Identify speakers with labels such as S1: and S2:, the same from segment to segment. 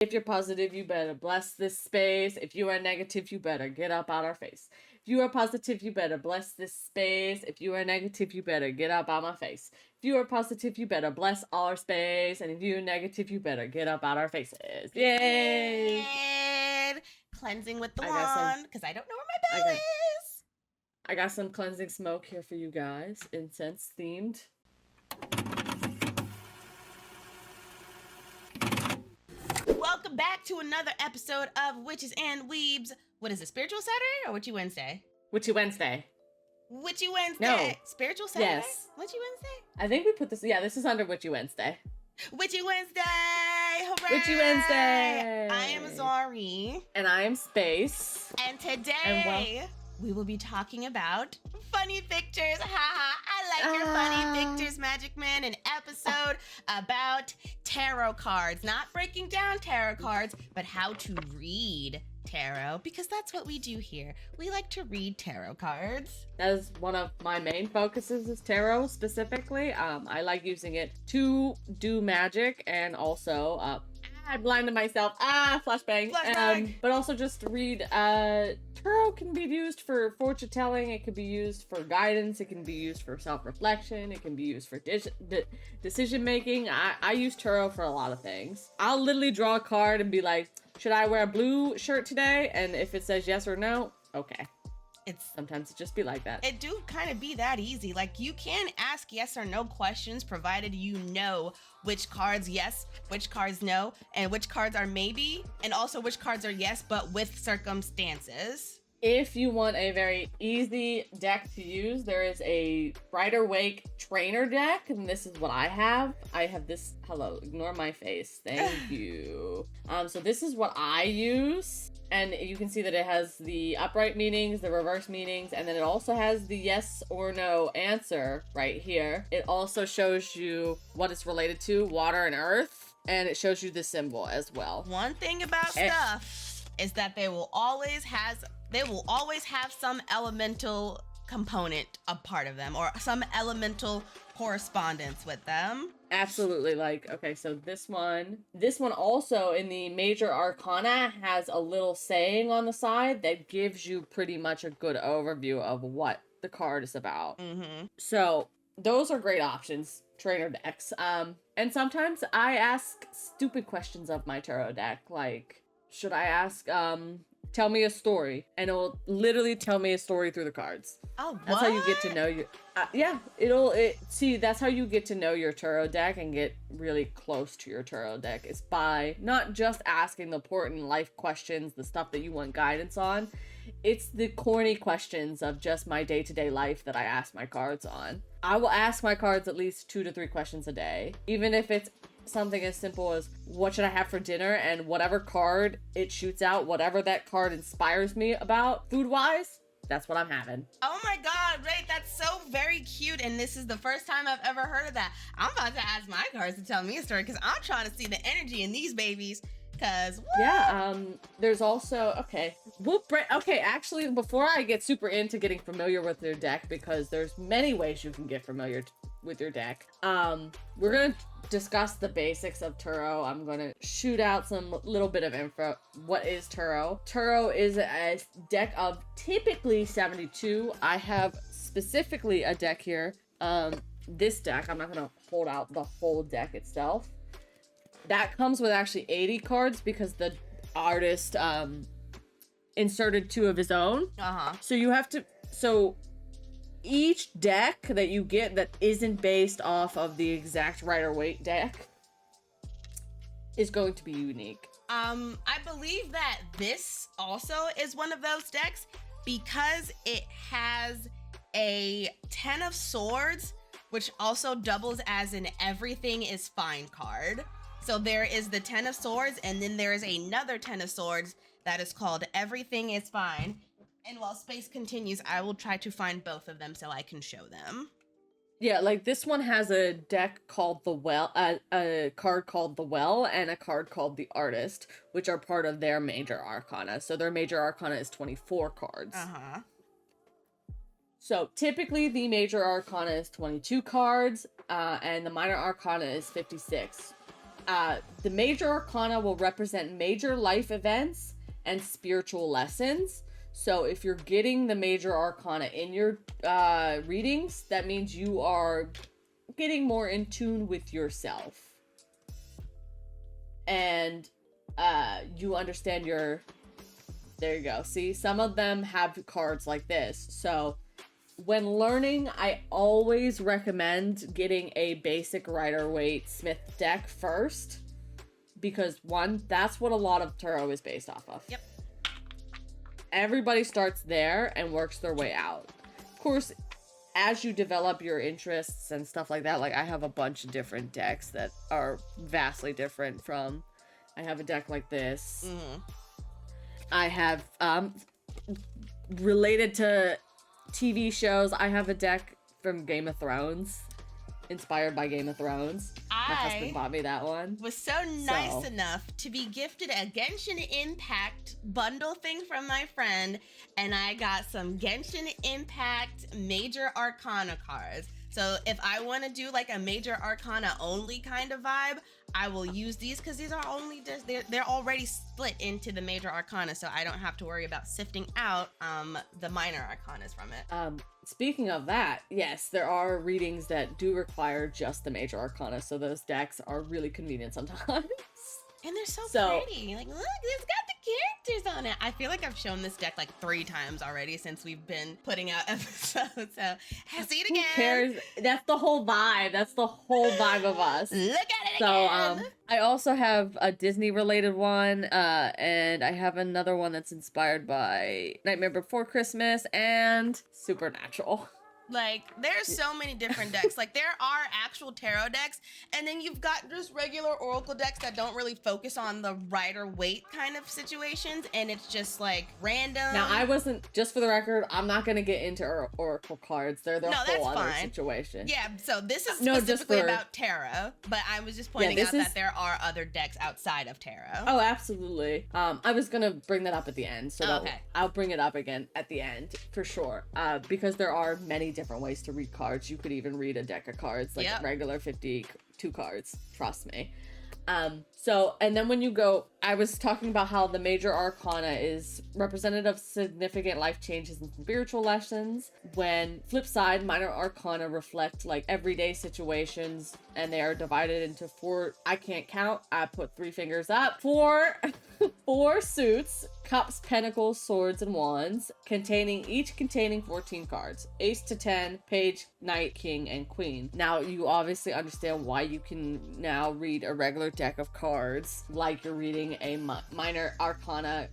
S1: If you're positive, you better bless this space. If you are negative, you better get up out our face. If you are positive, you better bless this space. If you are negative, you better get up out my face. If you are positive, you better bless all our space. And if you're negative, you better get up out our faces. Yay!
S2: And cleansing with the wand, because I don't know where my bell is.
S1: I got some cleansing smoke here for you guys. Incense themed.
S2: Welcome back to another episode of Witches and Weebs. What is it, Spiritual Saturday or Witchy Wednesday?
S1: Witchy Wednesday.
S2: Witchy Wednesday.
S1: No.
S2: Spiritual Saturday?
S1: Yes.
S2: Witchy Wednesday?
S1: I think we put this, yeah, this is under Witchy Wednesday.
S2: Witchy Wednesday! Hooray!
S1: Witchy Wednesday!
S2: I am Zari.
S1: And I am Space.
S2: And today, we will be talking about funny pictures. Haha, I like your funny pictures, Magic Man. An episode about tarot cards. Not breaking down tarot cards, but how to read tarot, because that's what we do here. We like to read tarot cards.
S1: That is one of my main focuses, is tarot specifically. I like using it to do magic and also I blinded myself. Flashbang. But also just read. Tarot can be used for fortune telling. It can be used for guidance. It can be used for self-reflection. It can be used for decision making. I use tarot for a lot of things. I'll literally draw a card and be like, should I wear a blue shirt today? And if it says yes or no, okay. Sometimes it just be like that.
S2: It do kind of be that easy. Like, you can ask yes or no questions provided you know which cards yes, which cards no, and which cards are maybe, and also which cards are yes but with circumstances.
S1: If you want a very easy deck to use, there is a Rider Waite trainer deck, and this is what I have. I have this. Hello, ignore my face. Thank you. So this is what I use. And you can see that it has the upright meanings, the reverse meanings, and then it also has the yes or no answer right here. It also shows you what it's related to, water and earth, and it shows you the symbol as well.
S2: One thing about stuff is that they will always have some elemental component a part of them, or some elemental correspondence with them.
S1: Absolutely. Like, okay, so this one also in the major arcana has a little saying on the side that gives you pretty much a good overview of what the card is about.
S2: Mm-hmm.
S1: So those are great options, trainer decks. And sometimes I ask stupid questions of my tarot deck, like, should I ask, tell me a story, and it'll literally tell me a story through the cards.
S2: Oh, what?
S1: That's how you get to know your, that's how you get to know your tarot deck and get really close to your tarot deck, is by not just asking the important life questions, the stuff that you want guidance on. It's the corny questions of just my day-to-day life that I ask my cards on. I will ask my cards at least 2 to 3 questions a day, even if it's something as simple as, what should I have for dinner? And whatever card it shoots out, whatever that card inspires me about food-wise, that's what I'm having.
S2: Oh my God, Ray, that's so very cute. And this is the first time I've ever heard of that. I'm about to ask my cards to tell me a story, because I'm trying to see the energy in these babies. Cause what?
S1: Yeah, there's also, actually, before I get super into getting familiar with your deck, because there's many ways you can get familiar with your deck, we're gonna discuss the basics of tarot. I'm gonna shoot out some little bit of info. What is tarot? Tarot is a deck of typically 72. I have specifically a deck here. This deck, I'm not gonna hold out the whole deck itself. That comes with actually 80 cards because the artist inserted 2 of his own. So you have to, each deck that you get that isn't based off of the exact Rider Waite deck is going to be unique.
S2: I believe that this also is one of those decks, because it has a 10 of Swords, which also doubles as an everything is fine card. So there is the 10 of Swords, and then there is another 10 of Swords that is called Everything is Fine. And while Space continues, I will try to find both of them so I can show them.
S1: Yeah, like this one has a deck called the Well, a card called the Well, and a card called the Artist, which are part of their major arcana. So their major arcana is 24 cards. So typically the major arcana is 22 cards, and the minor arcana is 56. The major arcana will represent major life events and spiritual lessons. So if you're getting the major arcana in your readings, that means you are getting more in tune with yourself. And you understand your... There you go. See, some of them have cards like this. So when learning, I always recommend getting a basic Rider-Waite-Smith deck first. Because one, that's what a lot of tarot is based off of.
S2: Yep.
S1: Everybody starts there and works their way out. Of course, as you develop your interests and stuff like that, like I have a bunch of different decks that are vastly different from... I have a deck like this.
S2: Mm-hmm.
S1: I have, related to TV shows, I have a deck from Game of Thrones, inspired by Game of Thrones. My husband bought me that one.
S2: Was so nice enough to be gifted a Genshin Impact bundle thing from my friend, and I got some Genshin Impact Major Arcana cards. So if I want to do like a Major Arcana only kind of vibe, I will use these because these are only just, they're already split into the Major Arcana, so I don't have to worry about sifting out the Minor Arcanas from it.
S1: Speaking of that, yes, there are readings that do require just the Major Arcana, so those decks are really convenient sometimes.
S2: And they're so pretty. Like, look, it's got the characters on it. I feel like I've shown this deck like 3 times already since we've been putting out episodes. So, I'll see it again.
S1: Who cares? That's the whole vibe. That's the whole vibe of us.
S2: Look at it again.
S1: I also have a Disney-related one, and I have another one that's inspired by Nightmare Before Christmas and Supernatural.
S2: Like, there's so many different decks. Like, there are actual tarot decks, and then you've got just regular oracle decks that don't really focus on the Rider-Waite kind of situations, and it's just, like, random.
S1: Now, I wasn't, just for the record, I'm not going to get into oracle cards. They're their whole other
S2: fine.
S1: situation.
S2: Yeah, so this is specifically about tarot, but I was just pointing out that there are other decks outside of tarot.
S1: Oh, absolutely. I was going to bring that up at the end, so I'll bring it up again at the end, for sure, because there are many different ways to read cards. You could even read a deck of cards, like a regular 52 cards. Trust me. So, and then when you go, I was talking about how the Major Arcana is representative of significant life changes and spiritual lessons, when flip side, Minor Arcana reflect like everyday situations, and they are divided into 4, I can't count, I put 3 fingers up, 4 suits, cups, pentacles, swords, and wands, each containing 14 cards, ace to 10, page, knight, king, and queen. Now, you obviously understand why you can now read a regular deck of cards like you're reading a Minor Arcana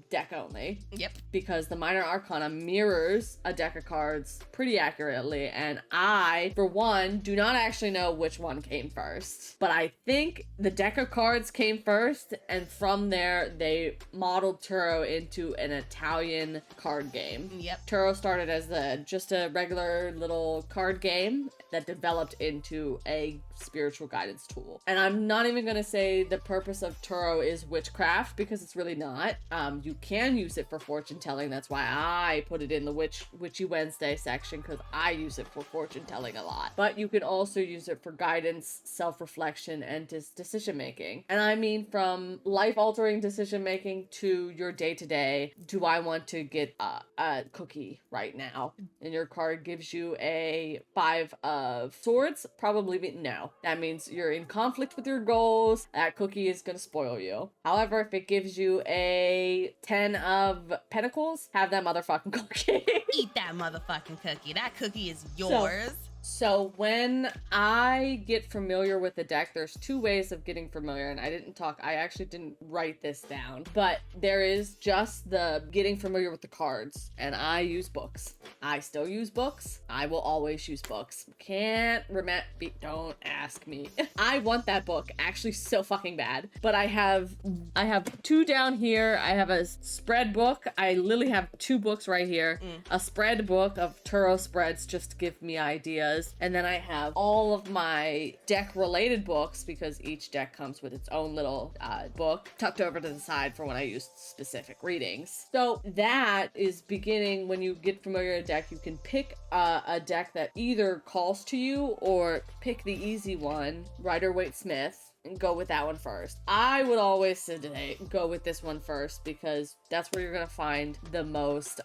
S1: deck only.
S2: Yep.
S1: Because the Minor Arcana mirrors a deck of cards pretty accurately, and I, for one, do not actually know which one came first. But I think the deck of cards came first, and from there, they modeled Tarot into an Italian card game.
S2: Yep.
S1: Tarot started as just a regular little card game that developed into a spiritual guidance tool. And I'm not even gonna say the purpose of Tarot is witchcraft, because it's really not. You can use it for fortune telling. That's why I put it in the Witchy Wednesday section, because I use it for fortune telling a lot. But you can also use it for guidance, self-reflection, and decision making. And I mean, from life-altering decision making to your day-to-day. Do I want to get a cookie right now? And your card gives you a 5 of swords. Probably no. That means you're in conflict with your goals. That cookie is gonna spoil you. However, if it gives you a 10 of pentacles, have that motherfucking cookie.
S2: Eat that motherfucking cookie. That cookie is yours.
S1: So when I get familiar with the deck, there's 2 ways of getting familiar, and I actually didn't write this down, but there is just the getting familiar with the cards, and I use books. I still use books. I will always use books. Can't remember, don't ask me. I want that book actually so fucking bad, but I have 2 down here. I have a spread book. I literally have 2 books right here. A spread book of Tarot spreads just to give me ideas. And then I have all of my deck related books, because each deck comes with its own little book tucked over to the side for when I use specific readings. So that is beginning. When you get familiar with a deck, you can pick a deck that either calls to you, or pick the easy one, Rider-Waite-Smith, go with that one first. I would always say go with this one first because that's where you're gonna find the most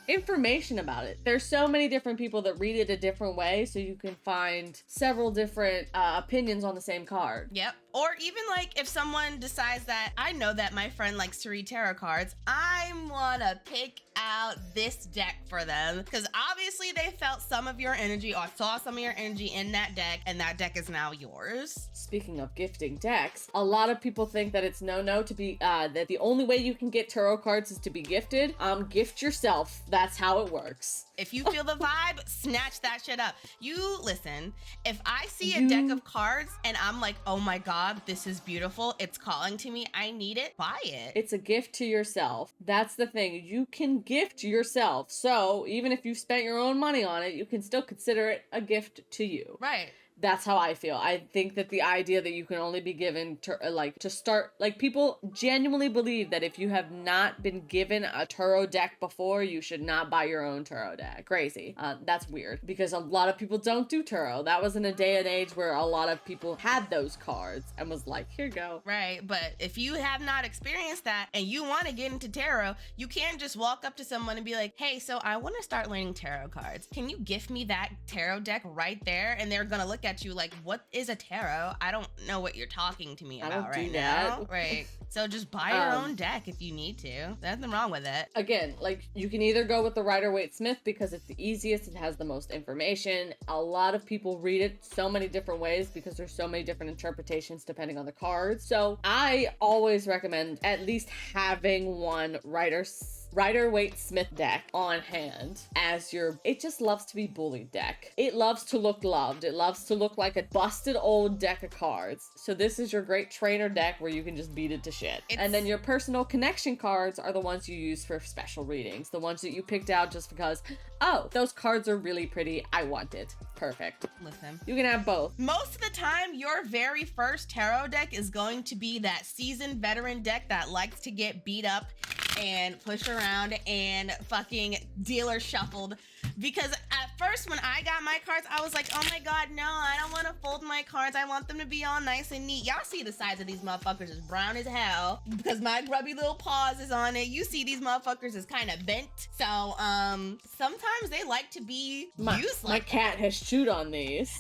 S1: information about it. There's so many different people that read it a different way, so you can find several different opinions on the same card.
S2: Yep. Or even like if someone decides that I know that my friend likes to read tarot cards, I wanna pick out this deck for them because obviously they felt some of your energy or saw some of your energy in that deck, and that deck is now yours.
S1: Speaking of gifting decks, a lot of people think that it's no to be that the only way you can get tarot cards is to be gifted. Gift yourself. That's how it works.
S2: If you feel the vibe, snatch that shit up. You listen, if I see a deck of cards and I'm like, oh my God, this is beautiful, it's calling to me, I need it, buy it.
S1: It's a gift to yourself. That's the thing. You can gift yourself. So even if you spent your own money on it, you can still consider it a gift to you.
S2: Right.
S1: That's how I feel. I think that the idea that you can only be given to start, like, people genuinely believe that if you have not been given a tarot deck before, you should not buy your own tarot deck. Crazy. That's weird because a lot of people don't do tarot. That was in a day and age where a lot of people had those cards and was like, here you go.
S2: Right. But if you have not experienced that and you want to get into tarot, you can't just walk up to someone and be like, hey, so I want to start learning tarot cards. Can you gift me that tarot deck right there? And they're going to look at you like, what is a tarot? I don't know what you're talking to me about right now. Right. So just buy your own deck if you need to. There's nothing wrong with it.
S1: Again, like, you can either go with the Rider-Waite-Smith because it's the easiest, it has the most information. A lot of people read it so many different ways because there's so many different interpretations depending on the cards. So I always recommend at least having one Rider-Waite-Smith deck on hand as it just loves to be bullied deck. It loves to look loved. It loves to look like a busted old deck of cards. So this is your great trainer deck where you can just beat it to shit. And then your personal connection cards are the ones you use for special readings. The ones that you picked out just because, oh, those cards are really pretty. I want it. Perfect.
S2: Listen.
S1: You can have both.
S2: Most of the time, your very first tarot deck is going to be that seasoned veteran deck that likes to get beat up and pushed around and fucking dealer shuffled. Because at first when I got my cards, I was like, oh my God, no, I don't want to fold my cards. I want them to be all nice and neat. Y'all see the size of these motherfuckers is brown as hell because my grubby little paws is on it. You see these motherfuckers is kind of bent. So sometimes they like to be used.
S1: My cat has chewed on these.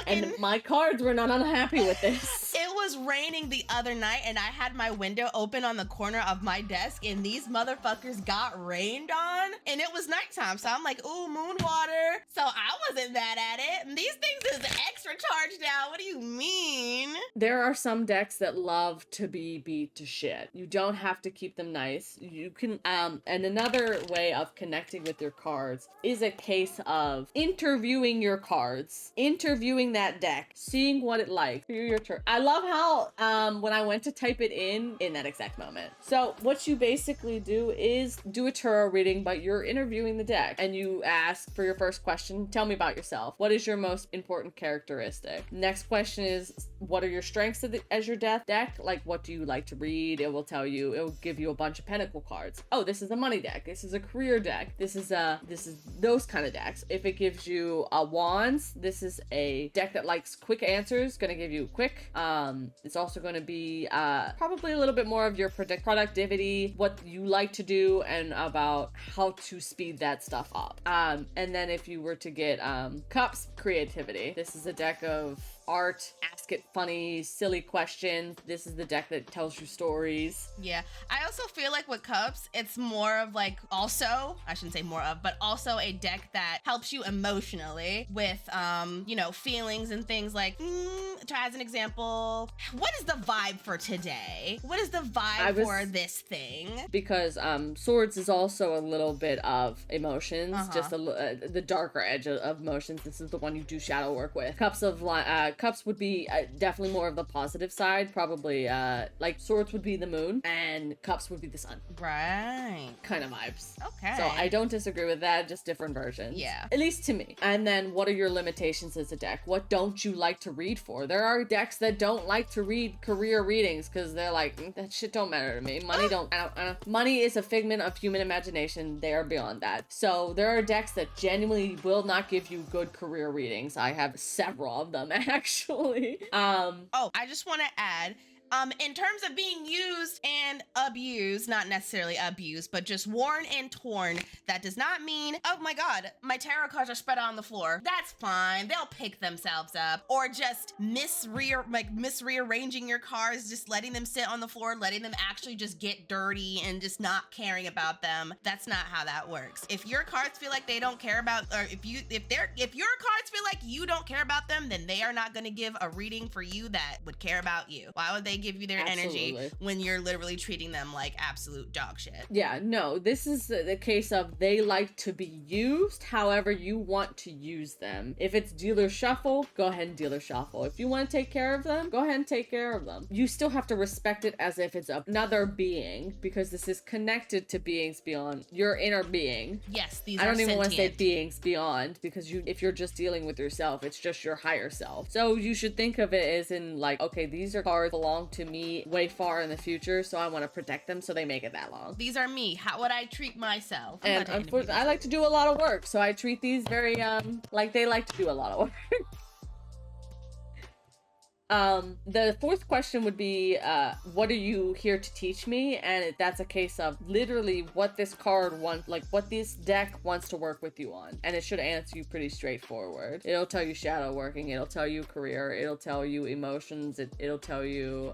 S1: And my cards were not unhappy with this.
S2: It was raining the other night and I had my window open on the corner of my desk and these motherfuckers got rained on and it was nighttime. So I'm like, ooh, moon water. So I wasn't mad at it. And these things is extra charged out. What do you mean?
S1: There are some decks that love to be beat to shit. You don't have to keep them nice. You can, and another way of connecting with your cards is a case of interviewing your cards, interviewing that deck, seeing what it likes. Your turn. I love how, when I went to type it in that exact moment. So what you basically do is do a tarot reading, but you're interviewing the deck and you ask for your first question, tell me about yourself. What is your most important characteristic? Next question is, what are your strengths as your deck? Like, what do you like to read? It will tell you, it will give you a bunch of pentacle cards. Oh, this is a money deck. This is a career deck. This is those kind of decks. If it gives you a wands, this is a deck that likes quick answers, gonna give you quick. It's also gonna be probably a little bit more of your productivity, what you like to do, and about how to speed that stuff up. And then if you were to get cups, creativity. This is a deck of art, ask it funny, silly questions. This is the deck that tells you stories.
S2: Yeah. I also feel like with cups, it's more of like also, I shouldn't say more of, but also a deck that helps you emotionally with, feelings and things like, try as an example, what is the vibe for today? What is the vibe for this thing?
S1: Because swords is also a little bit of emotions, just the darker edge of emotions. This is the one you do shadow work with. Cups would be definitely more of the positive side. Probably like swords would be the moon and cups would be the sun.
S2: Right.
S1: Kind of vibes.
S2: Okay.
S1: So I don't disagree with that, just different versions.
S2: Yeah.
S1: At least to me. And then what are your limitations as a deck? What don't you like to read for? There are decks that don't like to read career readings because they're like, that shit don't matter to me. Money is a figment of human imagination. They are beyond that. So there are decks that genuinely will not give you good career readings. I have several of them actually. actually.
S2: Oh, I just want to add, in terms of being used and abused, not necessarily abused, but just worn and torn, that does not mean, oh my god, my tarot cards are spread out on the floor. That's fine. They'll pick themselves up. Or just misrearranging your cards, just letting them sit on the floor, letting them actually just get dirty and just not caring about them. That's not how that works. If your cards feel like they don't care about, or if your cards feel like you don't care about them, then they are not going to give a reading for you that would care about you. Why would they give you their energy when you're literally treating them like absolute dog shit?
S1: Yeah, no, this is the case of they like to be used however you want to use them. If it's dealer shuffle, go ahead and dealer shuffle. If you want to take care of them, go ahead and take care of them. You still have to respect it as if it's another being, because this is connected to beings beyond your inner being.
S2: Yes, these
S1: I don't even want to say
S2: sentient.
S1: beings beyond, because if you're just dealing with yourself, it's just your higher self. So you should think of it as in like, okay, these are cards belong to me way far in the future, so I want to protect them, so they make it that long.
S2: These are me. How would I treat myself?
S1: And unfortunately, I like to do a lot of work, so I treat these very like they like to do a lot of work. The fourth question would be, what are you here to teach me? And that's a case of literally what this card wants, like what this deck wants to work with you on. And it should answer you pretty straightforward. It'll tell you shadow working, it'll tell you career, it'll tell you emotions, it'll tell you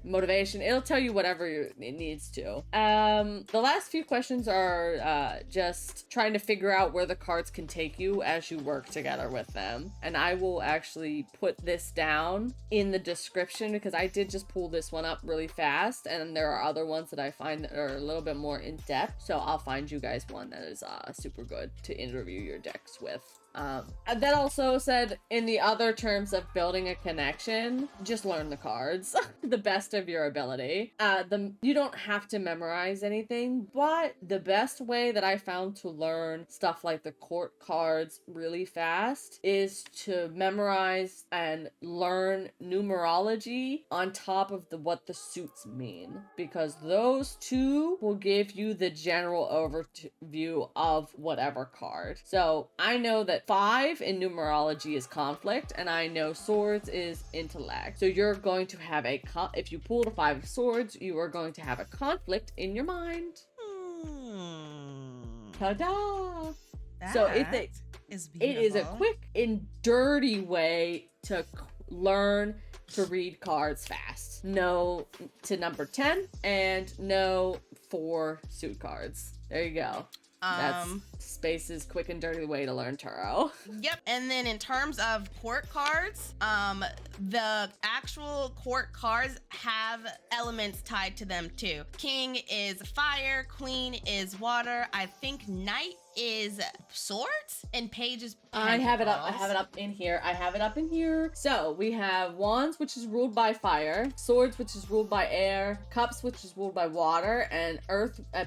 S1: motivation, it'll tell you whatever it needs to. The last few questions are just trying to figure out where the cards can take you as you work together with them. And I will actually put this down in the description because I did just pull this one up really fast, and there are other ones that I find that are a little bit more in depth, so I'll find you guys one that is super good to interview your decks with. That also said, in the other terms of building a connection, just learn the cards the best of your ability. You don't have to memorize anything, but the best way that I found to learn stuff like the court cards really fast is to memorize and learn numerology on top of what the suits mean, because those two will give you the general overview of whatever card. So I know that 5 in numerology is conflict, and I know swords is intellect. So you're going to have if you pull the 5 of swords, you are going to have a conflict in your mind. Ta-da! So it is a quick and dirty way to learn to read cards fast. No to number 10 and no 4 suit cards. There you go. That's Space's quick and dirty way to learn tarot.
S2: Yep. And then in terms of court cards, the actual court cards have elements tied to them too. King is fire, queen is water. I think knight is swords, and page is pentacles. I have it up in here. So we have wands, which is ruled by fire, swords, which is ruled by air, cups, which is ruled by water, and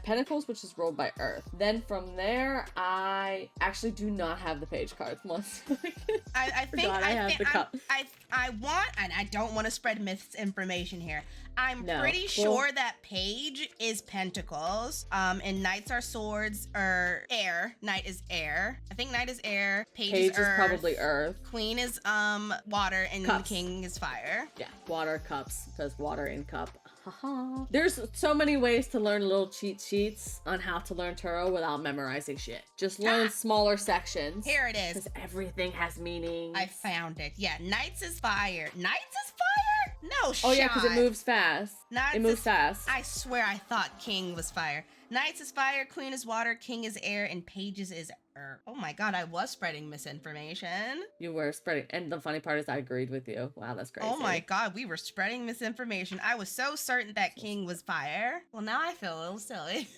S2: pentacles, which is ruled by earth. Then from there, I actually do not have the page cards. I don't want to spread misinformation here. I'm pretty sure that page is pentacles, and knights are swords or air. Knight is air. I think knight is air. Page is earth.
S1: Probably earth.
S2: Queen is water, and cups. King is fire.
S1: Yeah, water, cups, because water in cup. There's so many ways to learn little cheat sheets on how to learn tarot without memorizing shit. Just learn smaller sections.
S2: Here it is.
S1: Because everything has meaning.
S2: I found it. Yeah, knights is fire. Knights is fire? No shot.
S1: Oh yeah, because it moves fast. It moves fast.
S2: I swear I thought king was fire. Knights is fire, queen is water, king is air, and pages is earth. Oh my god, I was spreading misinformation.
S1: You were spreading, and the funny part is I agreed with you. Wow, that's crazy.
S2: Oh my god, we were spreading misinformation. I was so certain that king was fire. Well, now I feel a little silly.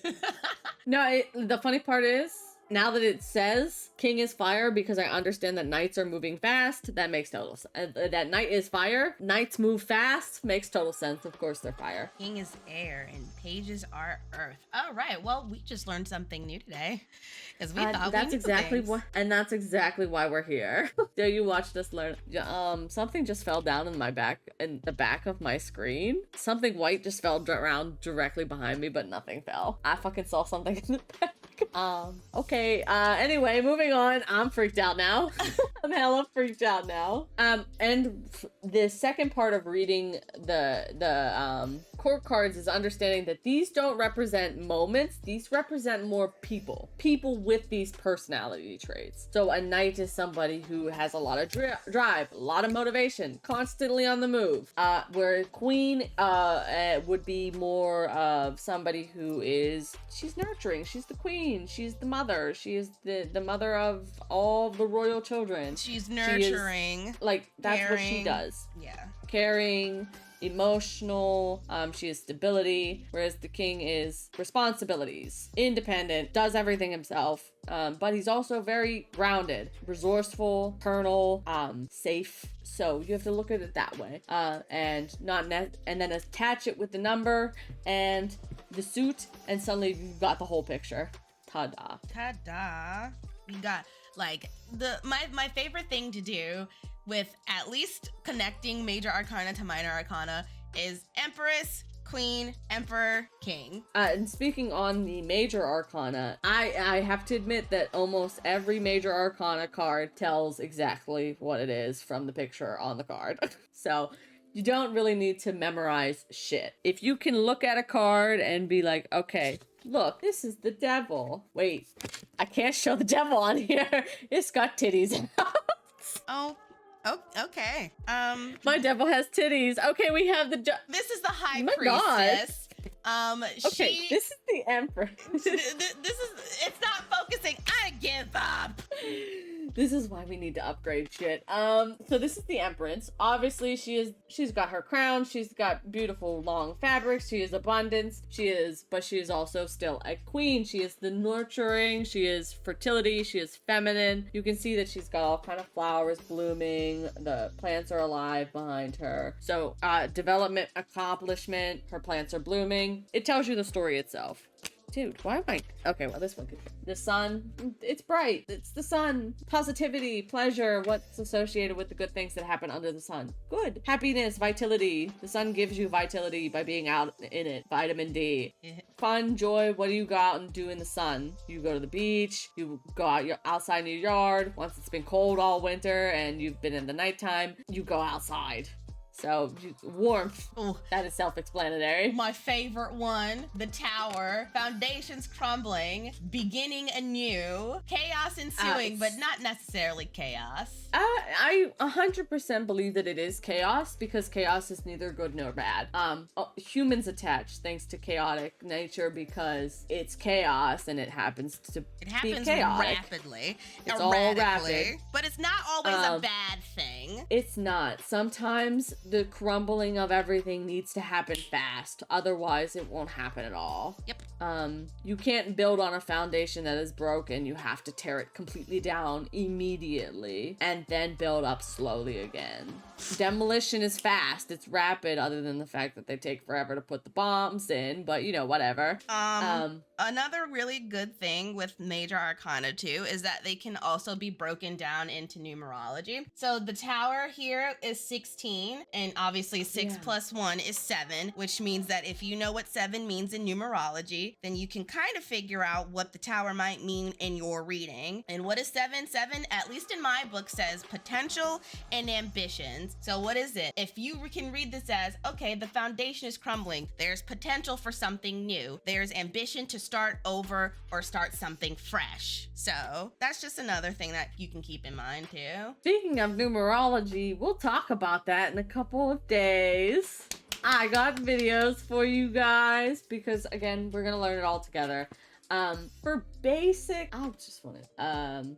S1: No, the funny part is, now that it says king is fire, because I understand that knights are moving fast, that makes total sense. That knight is fire, knights move fast, makes total sense. Of course they're fire.
S2: King is air and pages are earth. All right, well, we just learned something new today. Because we thought
S1: that's
S2: we knew
S1: exactly
S2: things.
S1: And that's exactly why we're here. So you watched us learn. Something just fell down in the back of my screen. Something white just fell around directly behind me, but nothing fell. I fucking saw something in the back of Okay, anyway, moving on. I'm freaked out now. I'm hella freaked out now. And the second part of reading the court cards is understanding that these don't represent moments. These represent more people. People with these personality traits. So a knight is somebody who has a lot of drive, a lot of motivation, constantly on the move. Where a queen would be more of somebody who is, she's nurturing, she's the queen, she's the mother, she is the mother of all the royal children.
S2: She's nurturing.
S1: She is, like, that's
S2: caring.
S1: what she does.
S2: Yeah.
S1: Caring, emotional, she is stability, whereas the king is responsibilities, independent, does everything himself, but he's also very grounded, resourceful, paternal, safe. So you have to look at it that way, and and then attach it with the number and the suit, and suddenly you've got the whole picture. Ta-da.
S2: Ta-da. We got, like, my favorite thing to do with at least connecting major arcana to minor arcana is Empress, Queen, Emperor, King.
S1: And speaking on the major arcana, I have to admit that almost every major arcana card tells exactly what it is from the picture on the card. So you don't really need to memorize shit. If you can look at a card and be like, okay, look, this is the devil. Wait, I can't show the devil on here. It's got titties.
S2: Oh, okay.
S1: My devil has titties. Okay, we have the
S2: this is the high
S1: my
S2: priestess.
S1: Okay, this is the emperor.
S2: This is, it's not focusing. I give up.
S1: This is why we need to upgrade shit. So this is the Empress. Obviously, she's got her crown. She's got beautiful long fabrics. She is abundance. But she is also still a queen. She is the nurturing. She is fertility. She is feminine. You can see that she's got all kind of flowers blooming. The plants are alive behind her. So development, accomplishment. Her plants are blooming. It tells you the story itself. Dude, why am I... Okay, well, this one could... The sun, it's bright. It's the sun. Positivity, pleasure, what's associated with the good things that happen under the sun. Good. Happiness, vitality. The sun gives you vitality by being out in it. Vitamin D. Fun, joy, what do you go out and do in the sun? You go to the beach. You go outside in your yard. Once it's been cold all winter and you've been in the nighttime, you go outside. So, warmth. Ooh. That is self-explanatory.
S2: My favorite one, the tower, foundations crumbling, beginning anew, chaos ensuing, but not necessarily chaos.
S1: I 100% believe that it is chaos, because chaos is neither good nor bad. Humans attach things to chaotic nature because it's chaos and it happens to be chaotic.
S2: Rapidly.
S1: It's all rapid.
S2: But it's not always a bad thing.
S1: It's not. Sometimes the crumbling of everything needs to happen fast. Otherwise, it won't happen at all.
S2: Yep.
S1: You can't build on a foundation that is broken. You have to tear it completely down immediately and then build up slowly again. Demolition is fast. It's rapid, other than the fact that they take forever to put the bombs in, but you know, whatever.
S2: Another really good thing with major arcana too is that they can also be broken down into numerology. So the tower here is 16, and obviously 6 plus 1 is 7, which means that if you know what 7 means in numerology, then you can kind of figure out what the tower might mean in your reading. And what is 7? 7, at least in my book, says potential and ambitions. So what is it? If you can read this as, okay, the foundation is crumbling, there's potential for something new, there's ambition to start over or start something fresh. So that's just another thing that you can keep in mind too.
S1: Speaking of numerology, we'll talk about that in a couple of days. I got videos for you guys because, again, we're gonna learn it all together. For basic, I just want to,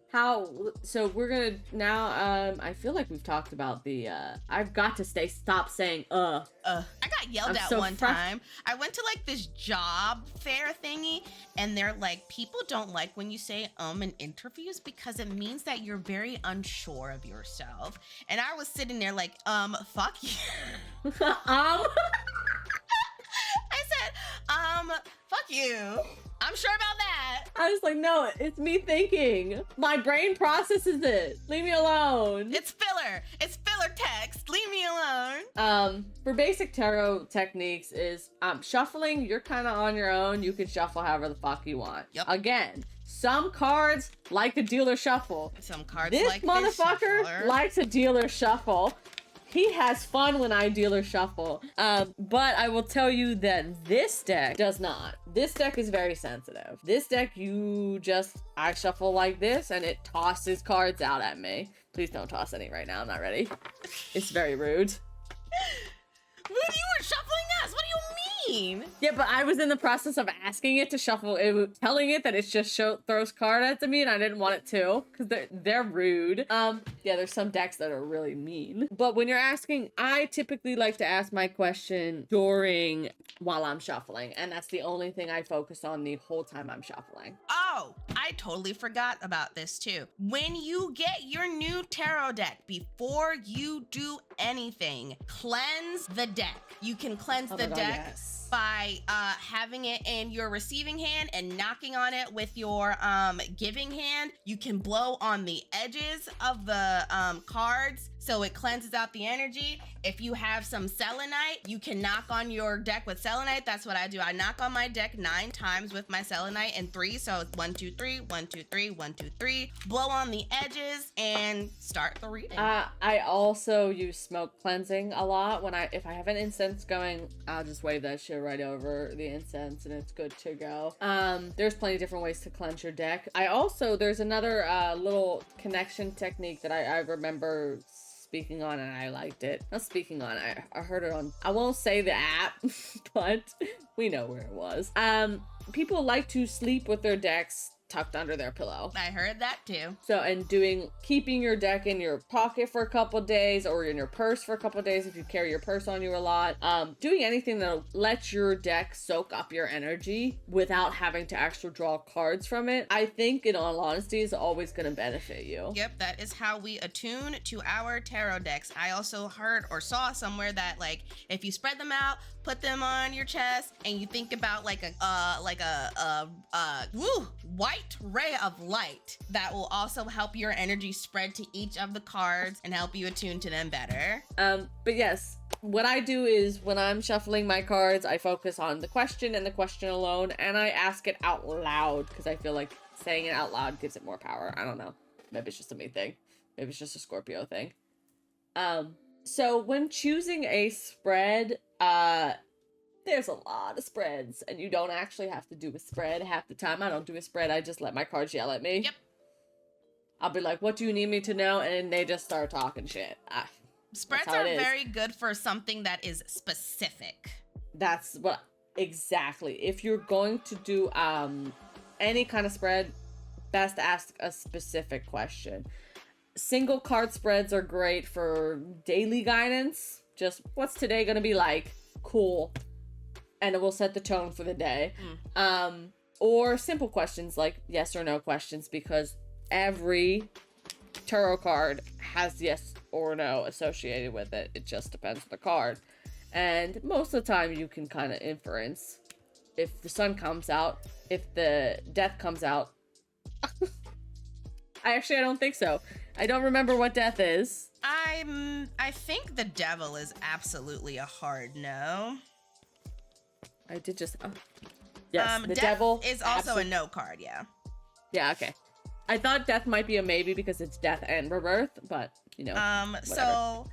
S1: so we're gonna now, I feel like we've talked about the, I've got to stop saying, I
S2: got yelled at one time. I went to like this job fair thingy, and they're like, people don't like when you say, in interviews because it means that you're very unsure of yourself. And I was sitting there like, fuck you. I said, fuck you. I'm sure about that.
S1: I was like, no, it's me thinking. My brain processes it. Leave me alone.
S2: It's filler. It's filler text. Leave me alone.
S1: For basic tarot techniques is shuffling. You're kind of on your own. You can shuffle however the fuck you want.
S2: Yep.
S1: Again, some cards like to dealer shuffle.
S2: Some cards
S1: This
S2: like
S1: motherfucker likes a dealer shuffle. He has fun when I dealer shuffle. But I will tell you that this deck does not. This deck is very sensitive. This deck, I shuffle like this and it tosses cards out at me. Please don't toss any right now. I'm not ready. It's very rude.
S2: You were shuffling us. What do you mean?
S1: Yeah, but I was in the process of asking it to shuffle, telling it that it's just throws card at me, and I didn't want it to, because they're rude. Yeah, there's some decks that are really mean. But when you're asking, I typically like to ask my question while I'm shuffling, and that's the only thing I focus on the whole time I'm shuffling.
S2: Oh, I totally forgot about this too. When you get your new tarot deck, before you do anything, cleanse the deck. You can cleanse the deck by having it in your receiving hand and knocking on it with your giving hand. You can blow on the edges of the cards so it cleanses out the energy. If you have some selenite, you can knock on your deck with selenite. That's what I do. I knock on my deck 9 times with my selenite in 3. So it's 1, 2, 3, 1, 2, 3, 1, 2, 3. Blow on the edges and start the reading.
S1: I also use smoke cleansing a lot. If I have an incense going, I'll just wave that shit right over the incense and it's good to go. There's plenty of different ways to cleanse your deck. There's another little connection technique that I remember speaking on, and I liked it. Not speaking on, I heard it on, I won't say the app, but we know where it was. People like to sleep with their decks tucked under their pillow.
S2: I heard that too.
S1: So, and keeping your deck in your pocket for a couple days or in your purse for a couple days if you carry your purse on you a lot. Doing anything that'll let your deck soak up your energy without having to actually draw cards from it, I think, in all honesty, is always going to benefit you.
S2: Yep, that is how we attune to our tarot decks. I also heard or saw somewhere that, like, if you spread them out, put them on your chest, and you think about like a white ray of light that will also help your energy spread to each of the cards and help you attune to them better.
S1: But yes, what I do is when I'm shuffling my cards, I focus on the question and the question alone, and I ask it out loud because I feel like saying it out loud gives it more power. I don't know. Maybe it's just a me thing. Maybe it's just a Scorpio thing. So when choosing a spread, there's a lot of spreads, and you don't actually have to do a spread. Half the time I don't do a spread, I just let my cards yell at me.
S2: Yep.
S1: I'll be like, what do you need me to know? And they just start talking shit.
S2: Spreads are very good for something that is specific.
S1: That's what, exactly. If you're going to do any kind of spread, best ask a specific question. Single card spreads are great for daily guidance. Just, what's today gonna be like? Cool. And it will set the tone for the day. Or simple questions like yes or no questions, because every tarot card has yes or no associated with it. It just depends on the card. And most of the time you can kind of inference if the sun comes out, if the death comes out. I don't think so. I don't remember what death is.
S2: I think the devil is absolutely a hard no.
S1: I did just... yes, the
S2: death
S1: devil
S2: is also a no card, yeah.
S1: Yeah, okay. I thought death might be a maybe because it's death and rebirth, but, you know, whatever.
S2: So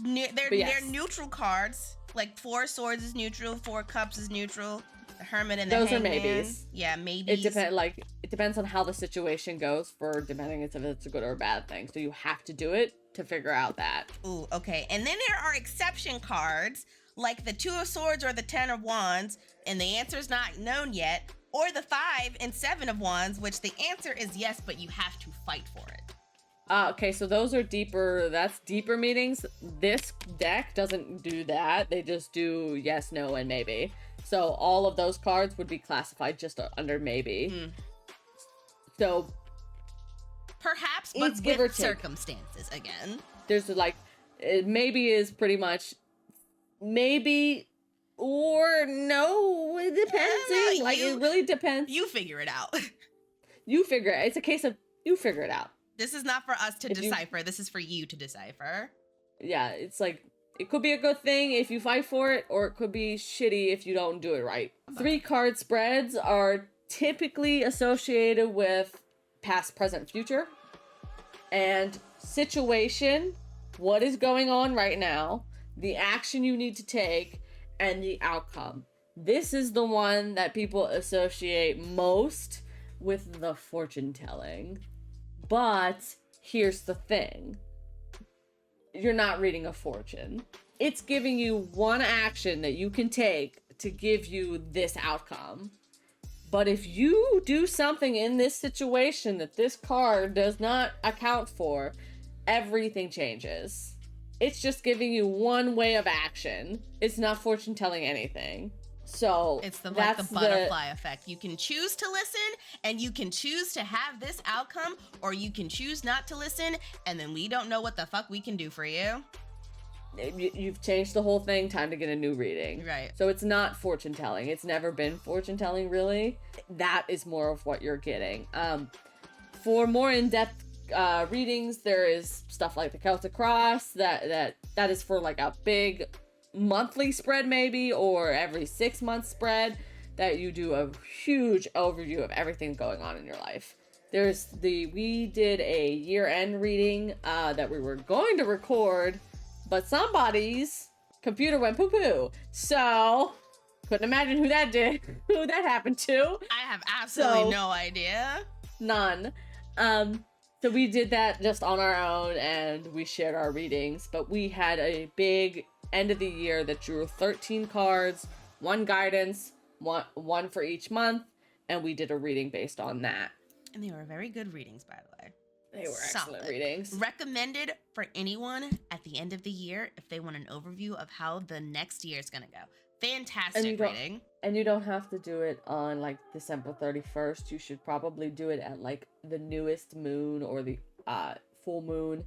S2: they're neutral cards. Like 4 swords is neutral, 4 cups is neutral. The hermit and the
S1: Those
S2: hangman.
S1: are maybes.
S2: Yeah, maybes.
S1: It depends on how the situation goes depending if it's a good or a bad thing. So you have to do it to figure out that.
S2: Ooh, okay. And then there are exception cards, like the 2 of swords or the 10 of wands, and the answer's not known yet, or the 5 and 7 of wands, which the answer is yes, but you have to fight for it.
S1: Okay, so those are deeper, that's deeper meanings. This deck doesn't do that. They just do yes, no, and maybe. So all of those cards would be classified just under maybe. So
S2: perhaps, but with circumstances again.
S1: There's like, maybe is pretty much maybe or no. It depends. It really depends.
S2: You figure it out.
S1: You figure it. It's a case of you figure it out.
S2: This is not for us to decipher. This is for you to decipher.
S1: Yeah, it's like, it could be a good thing if you fight for it, or it could be shitty if you don't do it right. 3-card spreads are typically associated with past, present, future, and situation, what is going on right now, the action you need to take, and the outcome. This is the one that people associate most with the fortune telling. But here's the thing. You're not reading a fortune. It's giving you one action that you can take to give you this outcome. But if you do something in this situation that this card does not account for, everything changes. It's just giving you one way of action. It's not fortune telling anything. So
S2: it's the butterfly effect. You can choose to listen, and you can choose to have this outcome, or you can choose not to listen, and then we don't know what the fuck we can do for you.
S1: You've changed the whole thing. Time to get a new reading.
S2: Right.
S1: So it's not fortune telling. It's never been fortune telling, really. That is more of what you're getting. For more in-depth readings, there is stuff like the Celtic Cross. That is for like a big monthly spread, maybe, or every 6 month spread, that you do a huge overview of everything going on in your life. We did a year-end reading that we were going to record, but somebody's computer went poo-poo. So, couldn't imagine who that happened to.
S2: I have absolutely no idea.
S1: None. So we did that just on our own, and we shared our readings, but we had a big end of the year that drew 13 cards, 1 guidance, one for each month, and we did a reading based on that.
S2: And they were very good readings, by the way.
S1: They were excellent readings.
S2: Recommended for anyone at the end of the year if they want an overview of how the next year is going to go. Fantastic reading.
S1: And you don't have to do it on like December 31st. You should probably do it at like the newest moon or the full moon,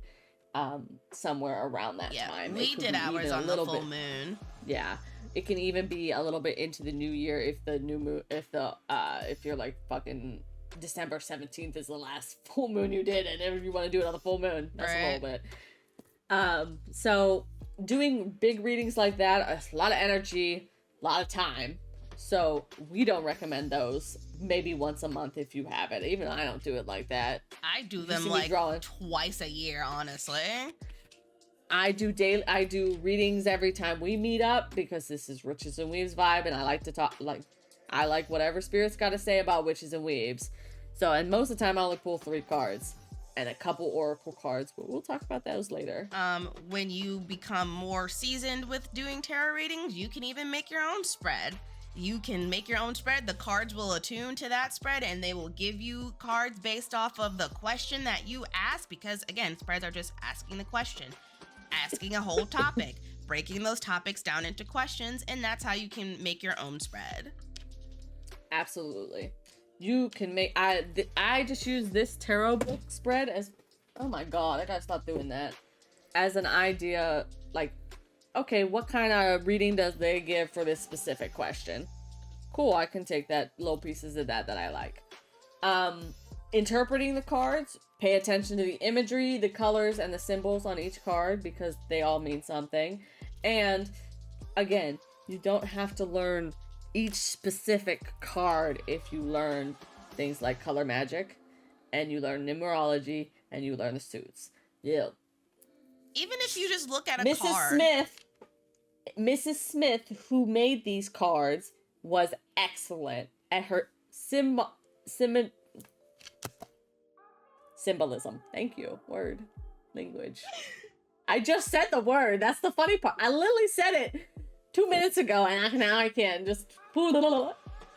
S1: somewhere around that time.
S2: We did ours on the full moon.
S1: Yeah. It can even be a little bit into the new year if the new moon, if you're like fucking December 17th is the last full moon you did, and if you want to do it on the full moon, that's a little bit. So doing big readings like that, a lot of energy, a lot of time. So we don't recommend those. Maybe once a month if you have it. Even I don't do it like that.
S2: I do them like twice a year, honestly.
S1: I do readings every time we meet up because this is Witches and Weebs vibe, and I like to talk, I like whatever spirits got to say about witches and weebs. So, and most of the time I only pull 3 cards and a couple oracle cards, but we'll talk about those later.
S2: When you become more seasoned with doing tarot readings, you can even make your own spread. You can make your own spread. The cards will attune to that spread, and they will give you cards based off of the question that you ask, because again, spreads are just asking the question, asking a whole topic, breaking those topics down into questions, and that's how you can make your own spread.
S1: Absolutely. You can make, I just use this tarot book spread as, oh my god, I gotta stop doing that, as an idea, like, okay, what kind of reading does they give for this specific question? Cool, I can take that, little pieces of that I like. Interpreting the cards, pay attention to the imagery, the colors, and the symbols on each card, because they all mean something. And again, you don't have to learn each specific card if you learn things like color magic, and you learn numerology, and you learn the suits. Yeah.
S2: Even if you just look at a
S1: Mrs.
S2: card.
S1: Mrs. Smith, who made these cards, was excellent at her symbolism. Thank you. Word. Language. I just said the word. That's the funny part. I literally said it 2 minutes ago, and now I can't. Just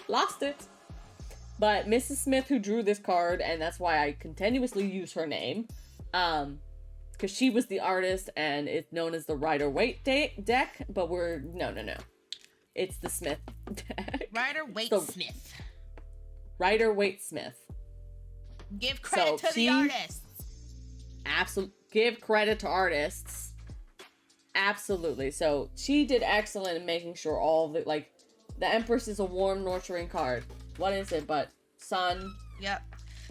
S1: lost it. But Mrs. Smith, who drew this card, and that's why I continuously use her name, because she was the artist, and it's known as the Rider-Waite deck, but no. It's the Smith deck.
S2: Rider-Waite-Smith.
S1: Rider-Waite-Smith.
S2: Give credit to the artists.
S1: Absolutely. Give credit to artists. Absolutely. So she did excellent in making sure all the, like, the Empress is a warm, nurturing card. What is it but sun?
S2: Yep.